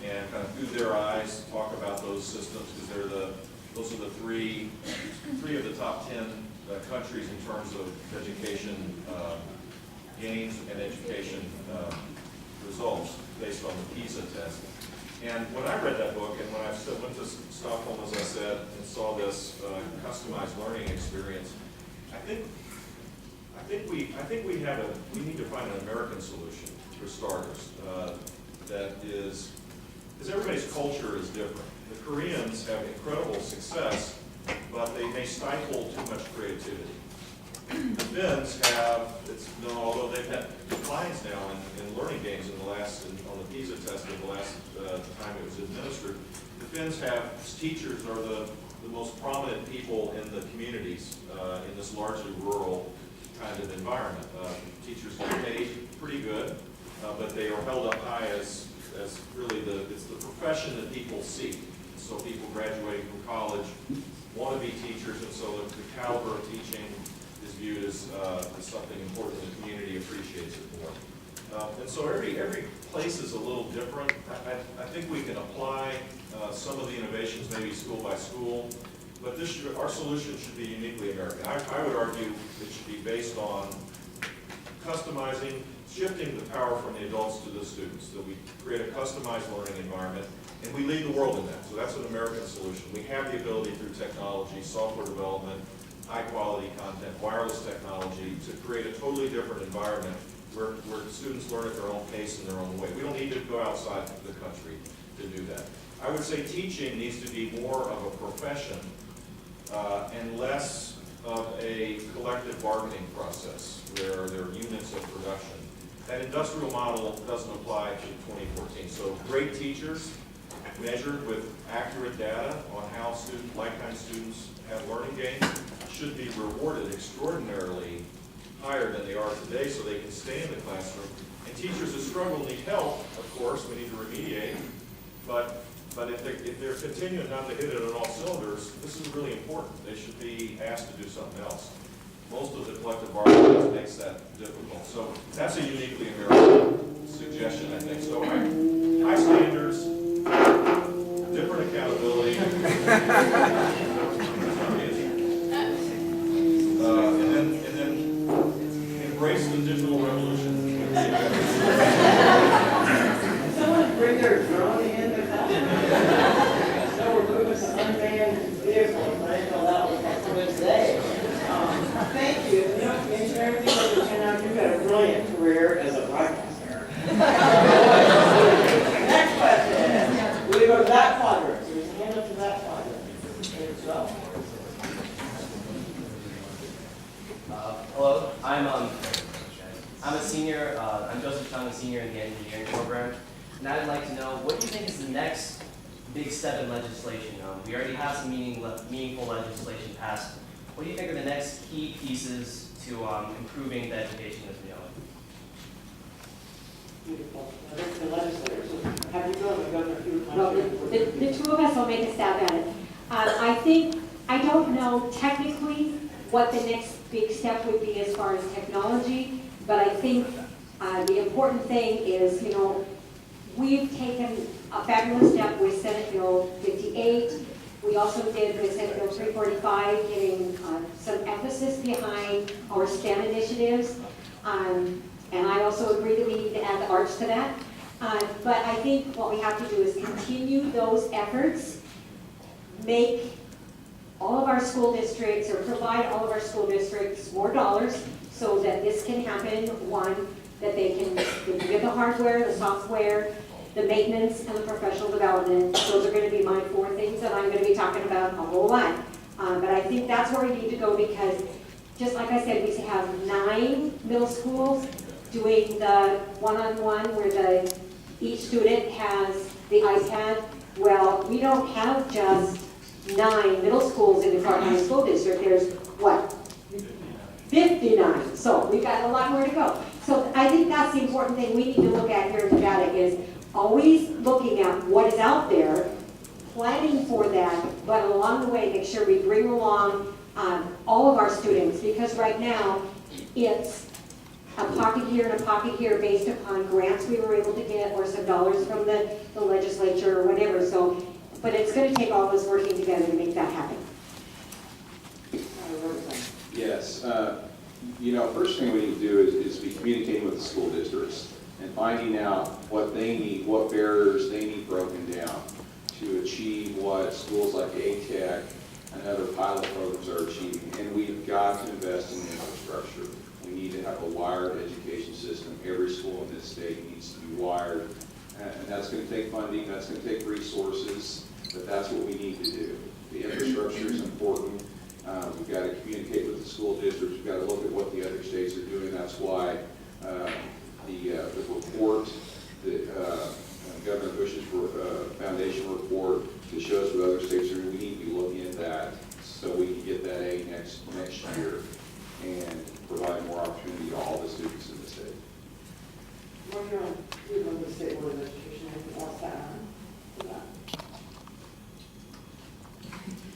and kind of through their eyes talk about those systems, because those are the three of the top 10 countries in terms of education gains and education results based on the PISA test. And when I read that book, and when I went to Stockholm, as I said, and saw this customized learning experience, I think we need to find an American solution for starters. That is, because everybody's culture is different. The Koreans have incredible success, but they may stifle too much creativity. The Finns have, although they've had declines now in learning gains on the PISA test in the last time it was administered, the Finns have teachers are the most prominent people in the communities in this largely rural kind of environment. Teachers get paid pretty good, but they are held up high as really it's the profession that people seek. So people graduating from college want to be teachers, and so the caliber of teaching is viewed as something important, and the community appreciates it more. And so every place is a little different. I think we can apply some of the innovations maybe school by school, but our solution should be uniquely American. I would argue it should be based on customizing, shifting the power from the adults to the students, that we create a customized learning environment, and we lead the world in that. So that's an American solution. We have the ability through technology, software development, high-quality content, wireless technology, to create a totally different environment where students learn at their own pace and their own way. We don't need to go outside the country to do that. I would say teaching needs to be more of a profession and less of a collective bargaining process where there are units of production. That industrial model doesn't apply to 2014. So great teachers measured with accurate data on how like-kind students have learning gains should be rewarded extraordinarily higher than they are today so they can stay in the classroom. And teachers who struggle need help, of course, we need to remediate, but if they're continuing not to hit it on all cylinders, this is really important. They should be asked to do something else. Most of the collective bargaining makes that difficult. So that's a uniquely American suggestion, I think. So high standards, different accountability, and then embrace the digital revolution. Someone bring their drone in the classroom? So we're moving some unmanned vehicles, I didn't know that was possible today. Thank you. You know, you mentioned everything that you turn out. You've got a brilliant career as a broadcaster. Next question. We go to that quadrant. So there's a hand up to that quadrant. There you go. Hello, I'm a senior. I'm Joseph Chung, a senior in the engineering program, and I'd like to know what do you think is the next big step in legislation? We already have some meaningful legislation passed. What do you think are the next key pieces to improving the education as we know it? Beautiful. The legislators. Have you gone to Governor Hugh? Well, the two of us will make a stab at it. I don't know technically what the next big step would be as far as technology, but I think the important thing is, you know, we've taken a fabulous step with Senate Bill 58. We also did with Senate Bill 345, giving some emphasis behind our STEM initiatives. And I also agree that we need to add the arts to that. But I think what we have to do is continue those efforts, make all of our school districts, or provide all of our school districts more dollars so that this can happen. One, that they can get the hardware, the software, the maintenance, and the professional development. Those are going to be my 4 things that I'm going to be talking about a whole lot. But I think that's where we need to go because, just like I said, we have 9 middle schools doing the one-on-one where each student has the iPad. Well, we don't have just 9 middle schools in the Clark County School District. There's what? 59. So we've got a lot more to go. So I think that's the important thing we need to look at here in Nevada is always looking at what is out there, planning for that, but along the way make sure we bring along all of our students because right now it's a pocket here and a pocket here based upon grants we were able to get or some dollars from the legislature or whatever. So, but it's going to take all of us working together to make that happen. Yes. You know, first thing we need to do is be communicating with the school districts and finding out what they need, what barriers they need broken down to achieve what schools like ATEC and other pilot programs are achieving. And we've got to invest in infrastructure. We need to have a wired education system. Every school in this state needs to be wired. And that's going to take funding, that's going to take resources, but that's what we need to do. The infrastructure is important. We've got to communicate with the school districts. We've got to look at what the other states are doing. That's why the report, Governor Bush's foundation report that shows what other states are doing, we need to be looking at that so we can get that aid next year and provide more opportunity to all the students in the state. Marjorie, you know the State Board of Education, anything else to add to that?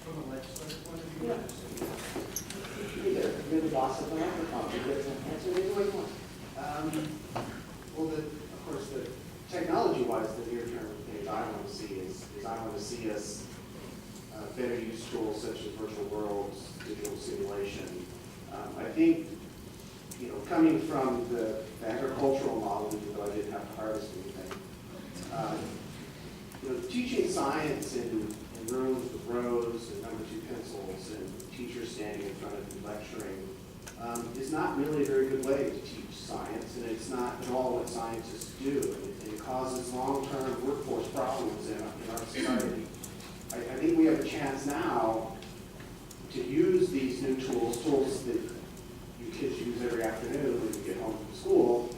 From a legislative point of view? Yeah. Either you're the boss of the microphone, you get to answer it either way you want. Well, of course, the technology-wise, the near-term things I want to see is I want to see us better use tools such as virtual worlds, digital simulation. I think, you know, coming from the agricultural model, even though I didn't have to harvest anything, you know, teaching science in and rooms with rows and number 2 pencils and teachers standing in front of you lecturing is not really a very good way to teach science, and it's not at all what scientists do. And it causes long-term workforce problems in our society. I think we have a chance now to use these new tools that you kids use every afternoon when you get home from school,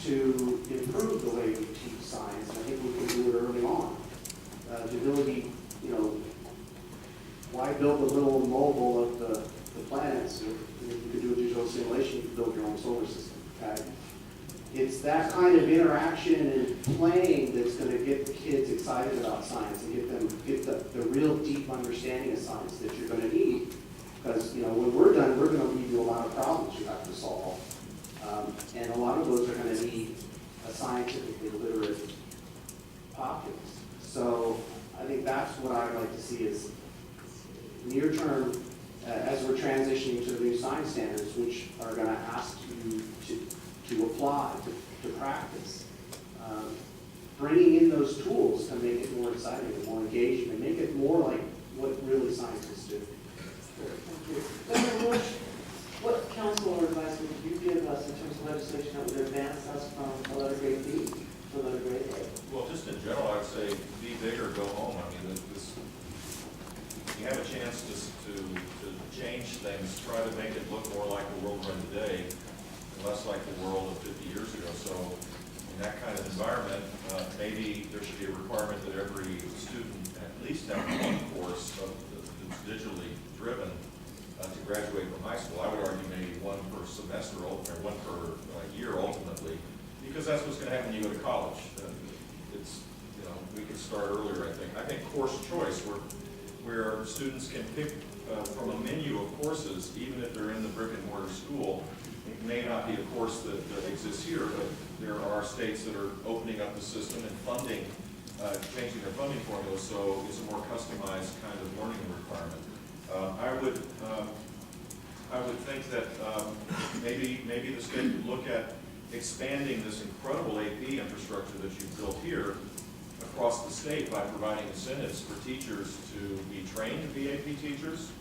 to improve the way we teach science. And I think we can do it early on. The ability, why build a little mobile of the planets? If you could do a digital simulation, you could build your own solar system. Okay? It's that kind of interaction and playing that's going to get the kids excited about science and get the real deep understanding of science that you're going to need. Because when we're done, we're going to leave you a lot of problems you have to solve, and a lot of those are going to need a scientifically literate populace. So I think that's what I'd like to see is near term, as we're transitioning to the new science standards, which are going to ask you to apply, to practice. Bringing in those tools to make it more exciting and more engaging and make it more like what really scientists do. Thank you. Governor Bush, what counsel or advice would you give us in terms of legislation that would advance us from a letter grade B to a letter grade A? Well, just in general, I'd say be big or go home. I mean, you have a chance to change things, try to make it look more like the world we're in today, and less like the world of 50 years ago. So in that kind of environment, maybe there should be a requirement that every student at least have one course that's digitally driven to graduate from high school. I would argue maybe one per semester or one per year ultimately, because that's what's going to happen when you go to college. We can start earlier, I think. I think course choice, where students can pick from a menu of courses, even if they're in the brick and mortar school. It may not be a course that exists here, but there are states that are opening up the system and funding, changing their funding formulas, so it's a more customized kind of learning requirement. I would think that maybe the state would look at expanding this incredible AP infrastructure that you've built here across the state by providing incentives for teachers to be trained to be AP teachers.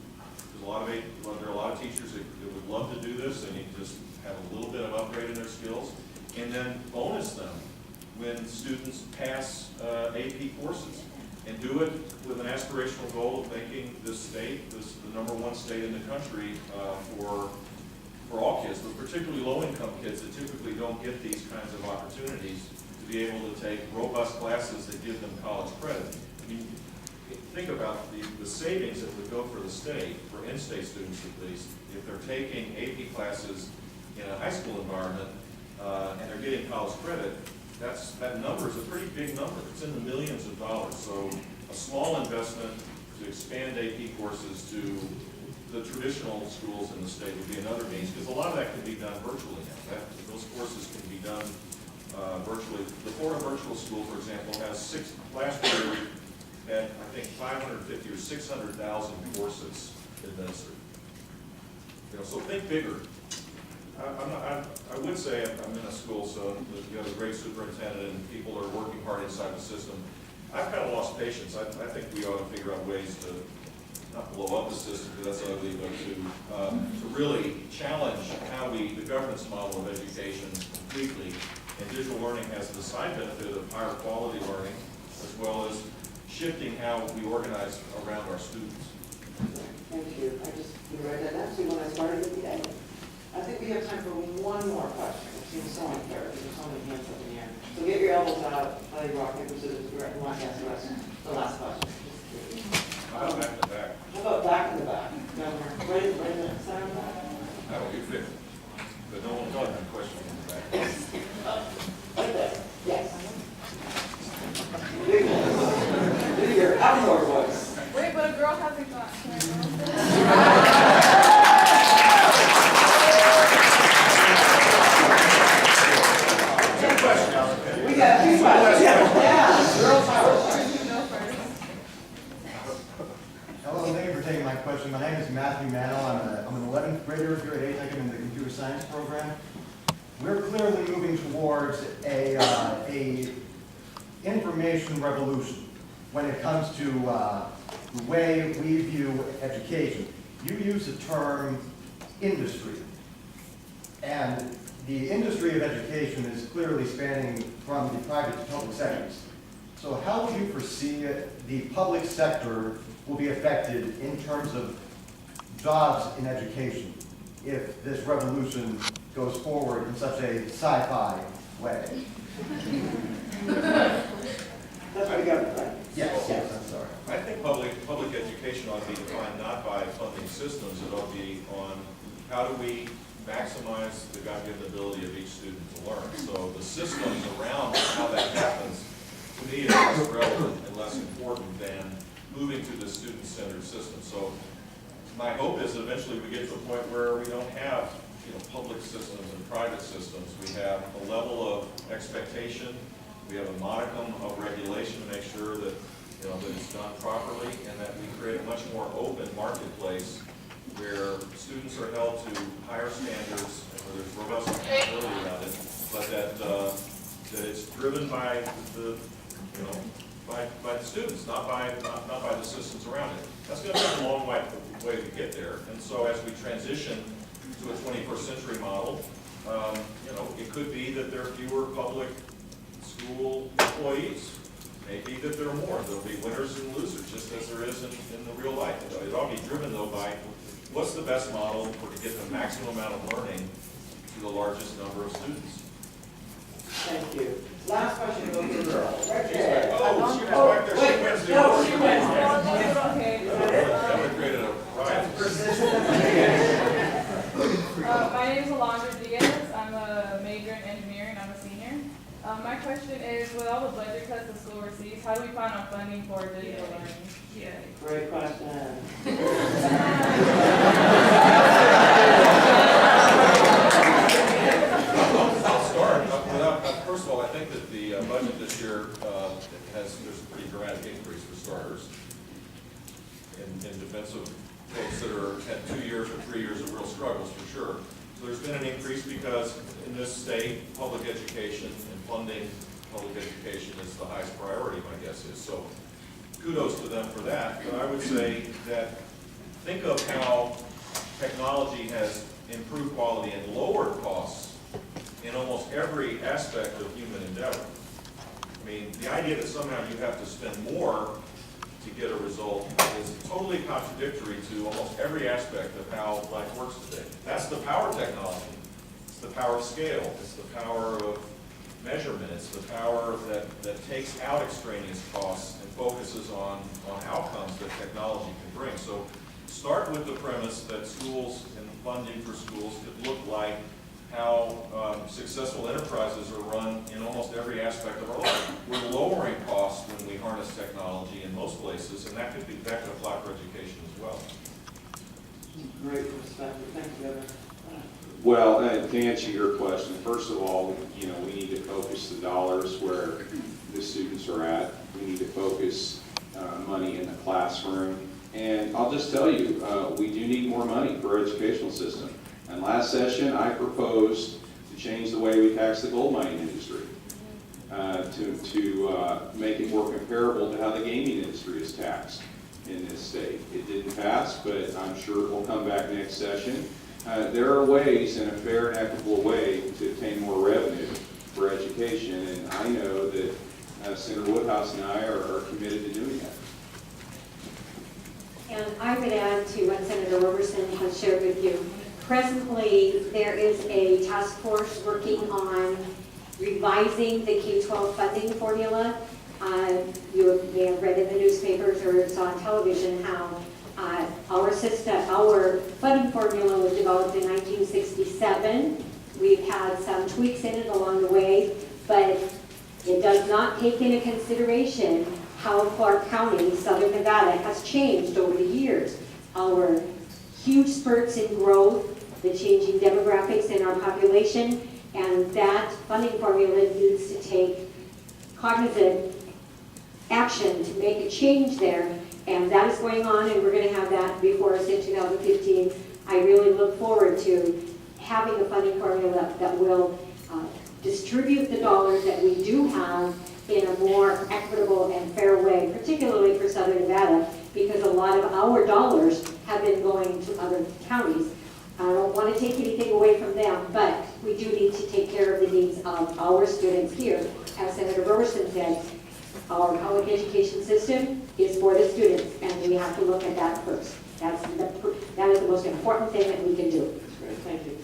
There are a lot of teachers that would love to do this. They need to just have a little bit of upgrade in their skills, and then bonus them when students pass AP courses, and do it with an aspirational goal of making this state the #1 state in the country for all kids, but particularly low-income kids that typically don't get these kinds of opportunities to be able to take robust classes that give them college credit. I mean, think about the savings that would go for the state, for in-state students at least, if they're taking AP classes in a high school environment and they're getting college credit. That number is a pretty big number. It's in the millions of dollars. So a small investment to expand AP courses to the traditional schools in the state would be another means, because a lot of that can be done virtually now. Those courses can be done virtually. The Florida Virtual School, for example, has last year had, I think, 550 or 600,000 courses administered. So think bigger. I would say I'm in a school, so you have a great superintendent and people are working hard inside the system. I've kind of lost patience. I think we ought to figure out ways to not blow up the system, because that's ugly, but to really challenge how the governance model of education completely. And digital learning has the side benefit of higher quality learning, as well as shifting how we organize around our students. Thank you. I just read that actually when I started the day. I think we have time for one more question. It seems so unfair because there's so many hands up in the air. So get your elbows out, play rock, paper, scissors, who wants to ask the last question. How about back to back? How about back in the back? Governor, right in the center of the back? That would be fit. But no one thought of the question in the back. Right there. Yes. Big voice. Bigger, outdoor voice. Wait, but a girl hasn't gone. Can I go? We got 2 questions. Yeah, girl power. Hello, thank you for taking my question. My name is Matthew Mannell. I'm an 11th grader here at Aiken in the computer science program. We're clearly moving towards a information revolution when it comes to the way we view education. You use the term industry. And the industry of education is clearly spanning from the private to public sectors. So how would you foresee the public sector will be affected in terms of jobs in education if this revolution goes forward in such a sci-fi way? That's what we got, right? Yes, I'm sorry. I think public education ought to be defined not by funding systems, it ought to be on how do we maximize the God-given ability of each student to learn. So the systems around how that happens, to me, is less relevant and less important than moving to the student-centered system. So my hope is that eventually we get to a point where we don't have, public systems and private systems. We have a level of expectation, we have a modicum of regulation to make sure that, that it's done properly, and that we create a much more open marketplace where students are held to higher standards and where there's robust accountability around it, but that it's driven by the, by the students, not by the systems around it. That's going to be a long way to get there. And so as we transition to a 21st century model, it could be that there are fewer public school employees. Maybe that there are more. There'll be winners and losers, just as there is in the real life. It ought to be driven, though, by what's the best model for to get the maximum amount of learning to the largest number of students. Thank you. Last question goes to the girl. Richard. Oh, she was back there. She wins the No, award. she wins. That would have created a riot. My name is Alondra Diaz. I'm a major in engineering. I'm a senior. My question is, with all the budget cuts the school receives, how do we find out funding for digital learning? Great question. I'll start. First of all, I think that the budget this year there's a pretty dramatic increase for starters in defense of folks that had 2 years or 3 years of real struggles for sure. So there's been an increase because in this state, public education and funding public education is the highest priority, my guess is. So kudos to them for that. But I would say that think of how technology has improved quality and lowered costs in almost every aspect of human endeavor. I mean, the idea that somehow you have to spend more to get a result is totally contradictory to almost every aspect of how life works today. That's the power of technology. It's the power of scale. It's the power of measurement. It's the power that takes out extraneous costs and focuses on outcomes that technology can bring. So start with the premise that schools and funding for schools could look like how successful enterprises are run in almost every aspect of our life. We're lowering costs when we harness technology in most places, and that could apply for education as well. Great perspective. Thank you, Evan. Well, to answer your question, first of all, we need to focus the dollars where the students are at. We need to focus money in the classroom. And I'll just tell you, we do need more money for our educational system. And last session, I proposed to change the way we tax the gold mining industry, to make it more comparable to how the gaming industry is taxed in this state. It didn't pass, but I'm sure it will come back next session. There are ways, in a fair and equitable way, to obtain more revenue for education, and I know that Senator Woodhouse and I are committed to doing that. And I would add to what Senator Roberson has shared with you. Presently, there is a task force working on revising the K-12 funding formula. You may have read in the newspapers or saw on television how our funding formula was developed in 1967. We've had some tweaks in it along the way, but it does not take into consideration how Clark County, Southern Nevada, has changed over the years. Our huge spurts in growth, the changing demographics in our population, and that funding formula needs to take cognizant action to make a change there, and that is going on, and we're going to have that before us in 2015. I really look forward to having a funding formula that will distribute the dollars that we do have in a more equitable and fair way, particularly for Southern Nevada, because a lot of our dollars have been going to other counties. I don't want to take anything away from them, but we do need to take care of the needs of our students here. As Senator Roberson said, our public education system is for the students, and we have to look at that first. That is the most important thing that we can do. That's great, thank you.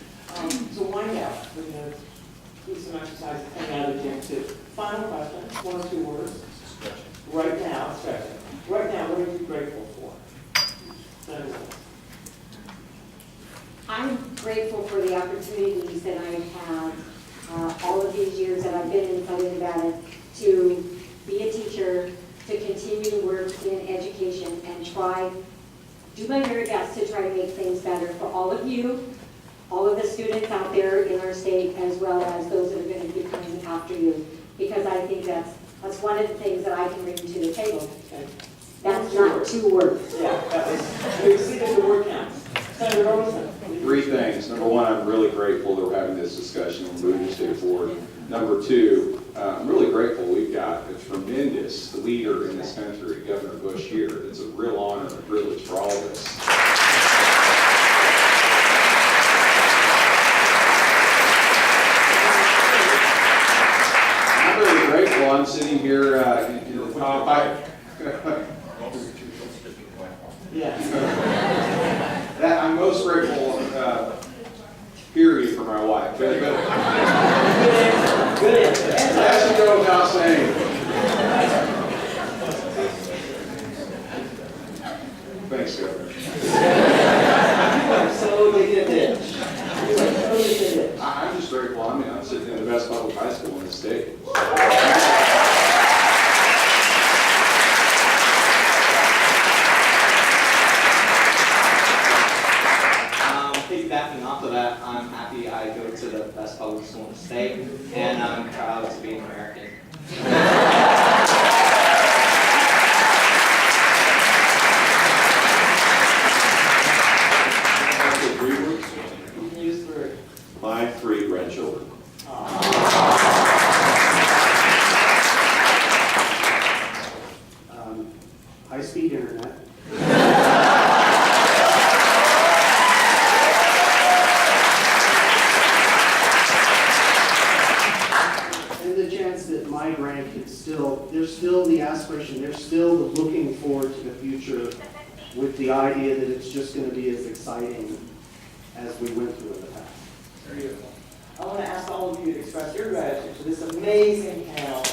So wind out, we're going to do some exercise coming out of the gym too. Final question, 1 or 2 words. Right now, stretching. Right now, what are you grateful for? Senator Willis. I'm grateful for the opportunities that I've had all of these years that I've been in Southern Nevada to be a teacher, to continue to work in education and do my very best to try to make things better for all of you, all of the students out there in our state, as well as those that are going to be coming after you, because I think that's one of the things that I can bring to the table. Okay. That's not 2 words. Yeah, that was, you exceeded the word count. Senator Roberson. 3 things. Number 1, I'm really grateful that we're having this discussion on moving the state forward. Number 2, I'm really grateful we've got a tremendous leader in this country, Governor Bush, here. It's a real honor and a privilege for all of us. I'm really grateful. I'm sitting here in the top. Yeah. That I'm most grateful, period, for my wife. But Good answer. that should go without saying. Thanks, Governor. You are so big a ditch. You are so big a ditch. I'm just grateful. I mean, I'm sitting in the best public high school in the state. Piggybacking off of that, I'm happy I go to the best public school in the state, and I'm proud to be an American. You can use 3. My 3 grandchildren. High-speed internet. And the chance that my grandkids there's still the aspiration, they're still looking forward to the future with the idea that it's just going to be as exciting as we went through in the past. Very good. I want to ask all of you to express your gratitude to this amazing panel.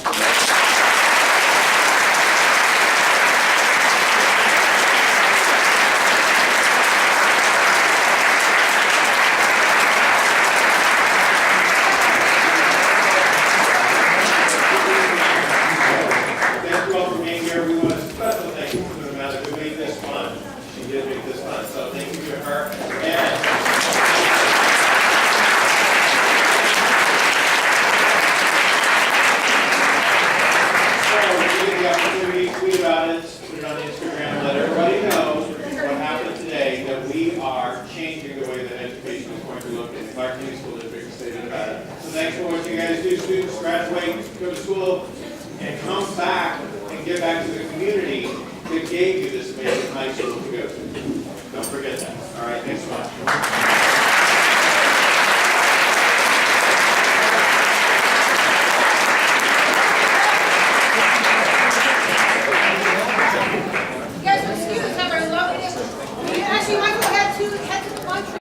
Thank you all for being here. We want a special thank you to Amanda who made this fun. She did make this fun, so thank you to her. And the opportunity to tweet about it, put it on Instagram, let everybody know what happened today, that we are changing the way that education is going to look in the Clark County School District and state of Nevada. So thanks for what you guys do. Students graduate, go to school, and come back and give back to the community that gave you this amazing high school to go to. Don't forget that. All right, thanks so much.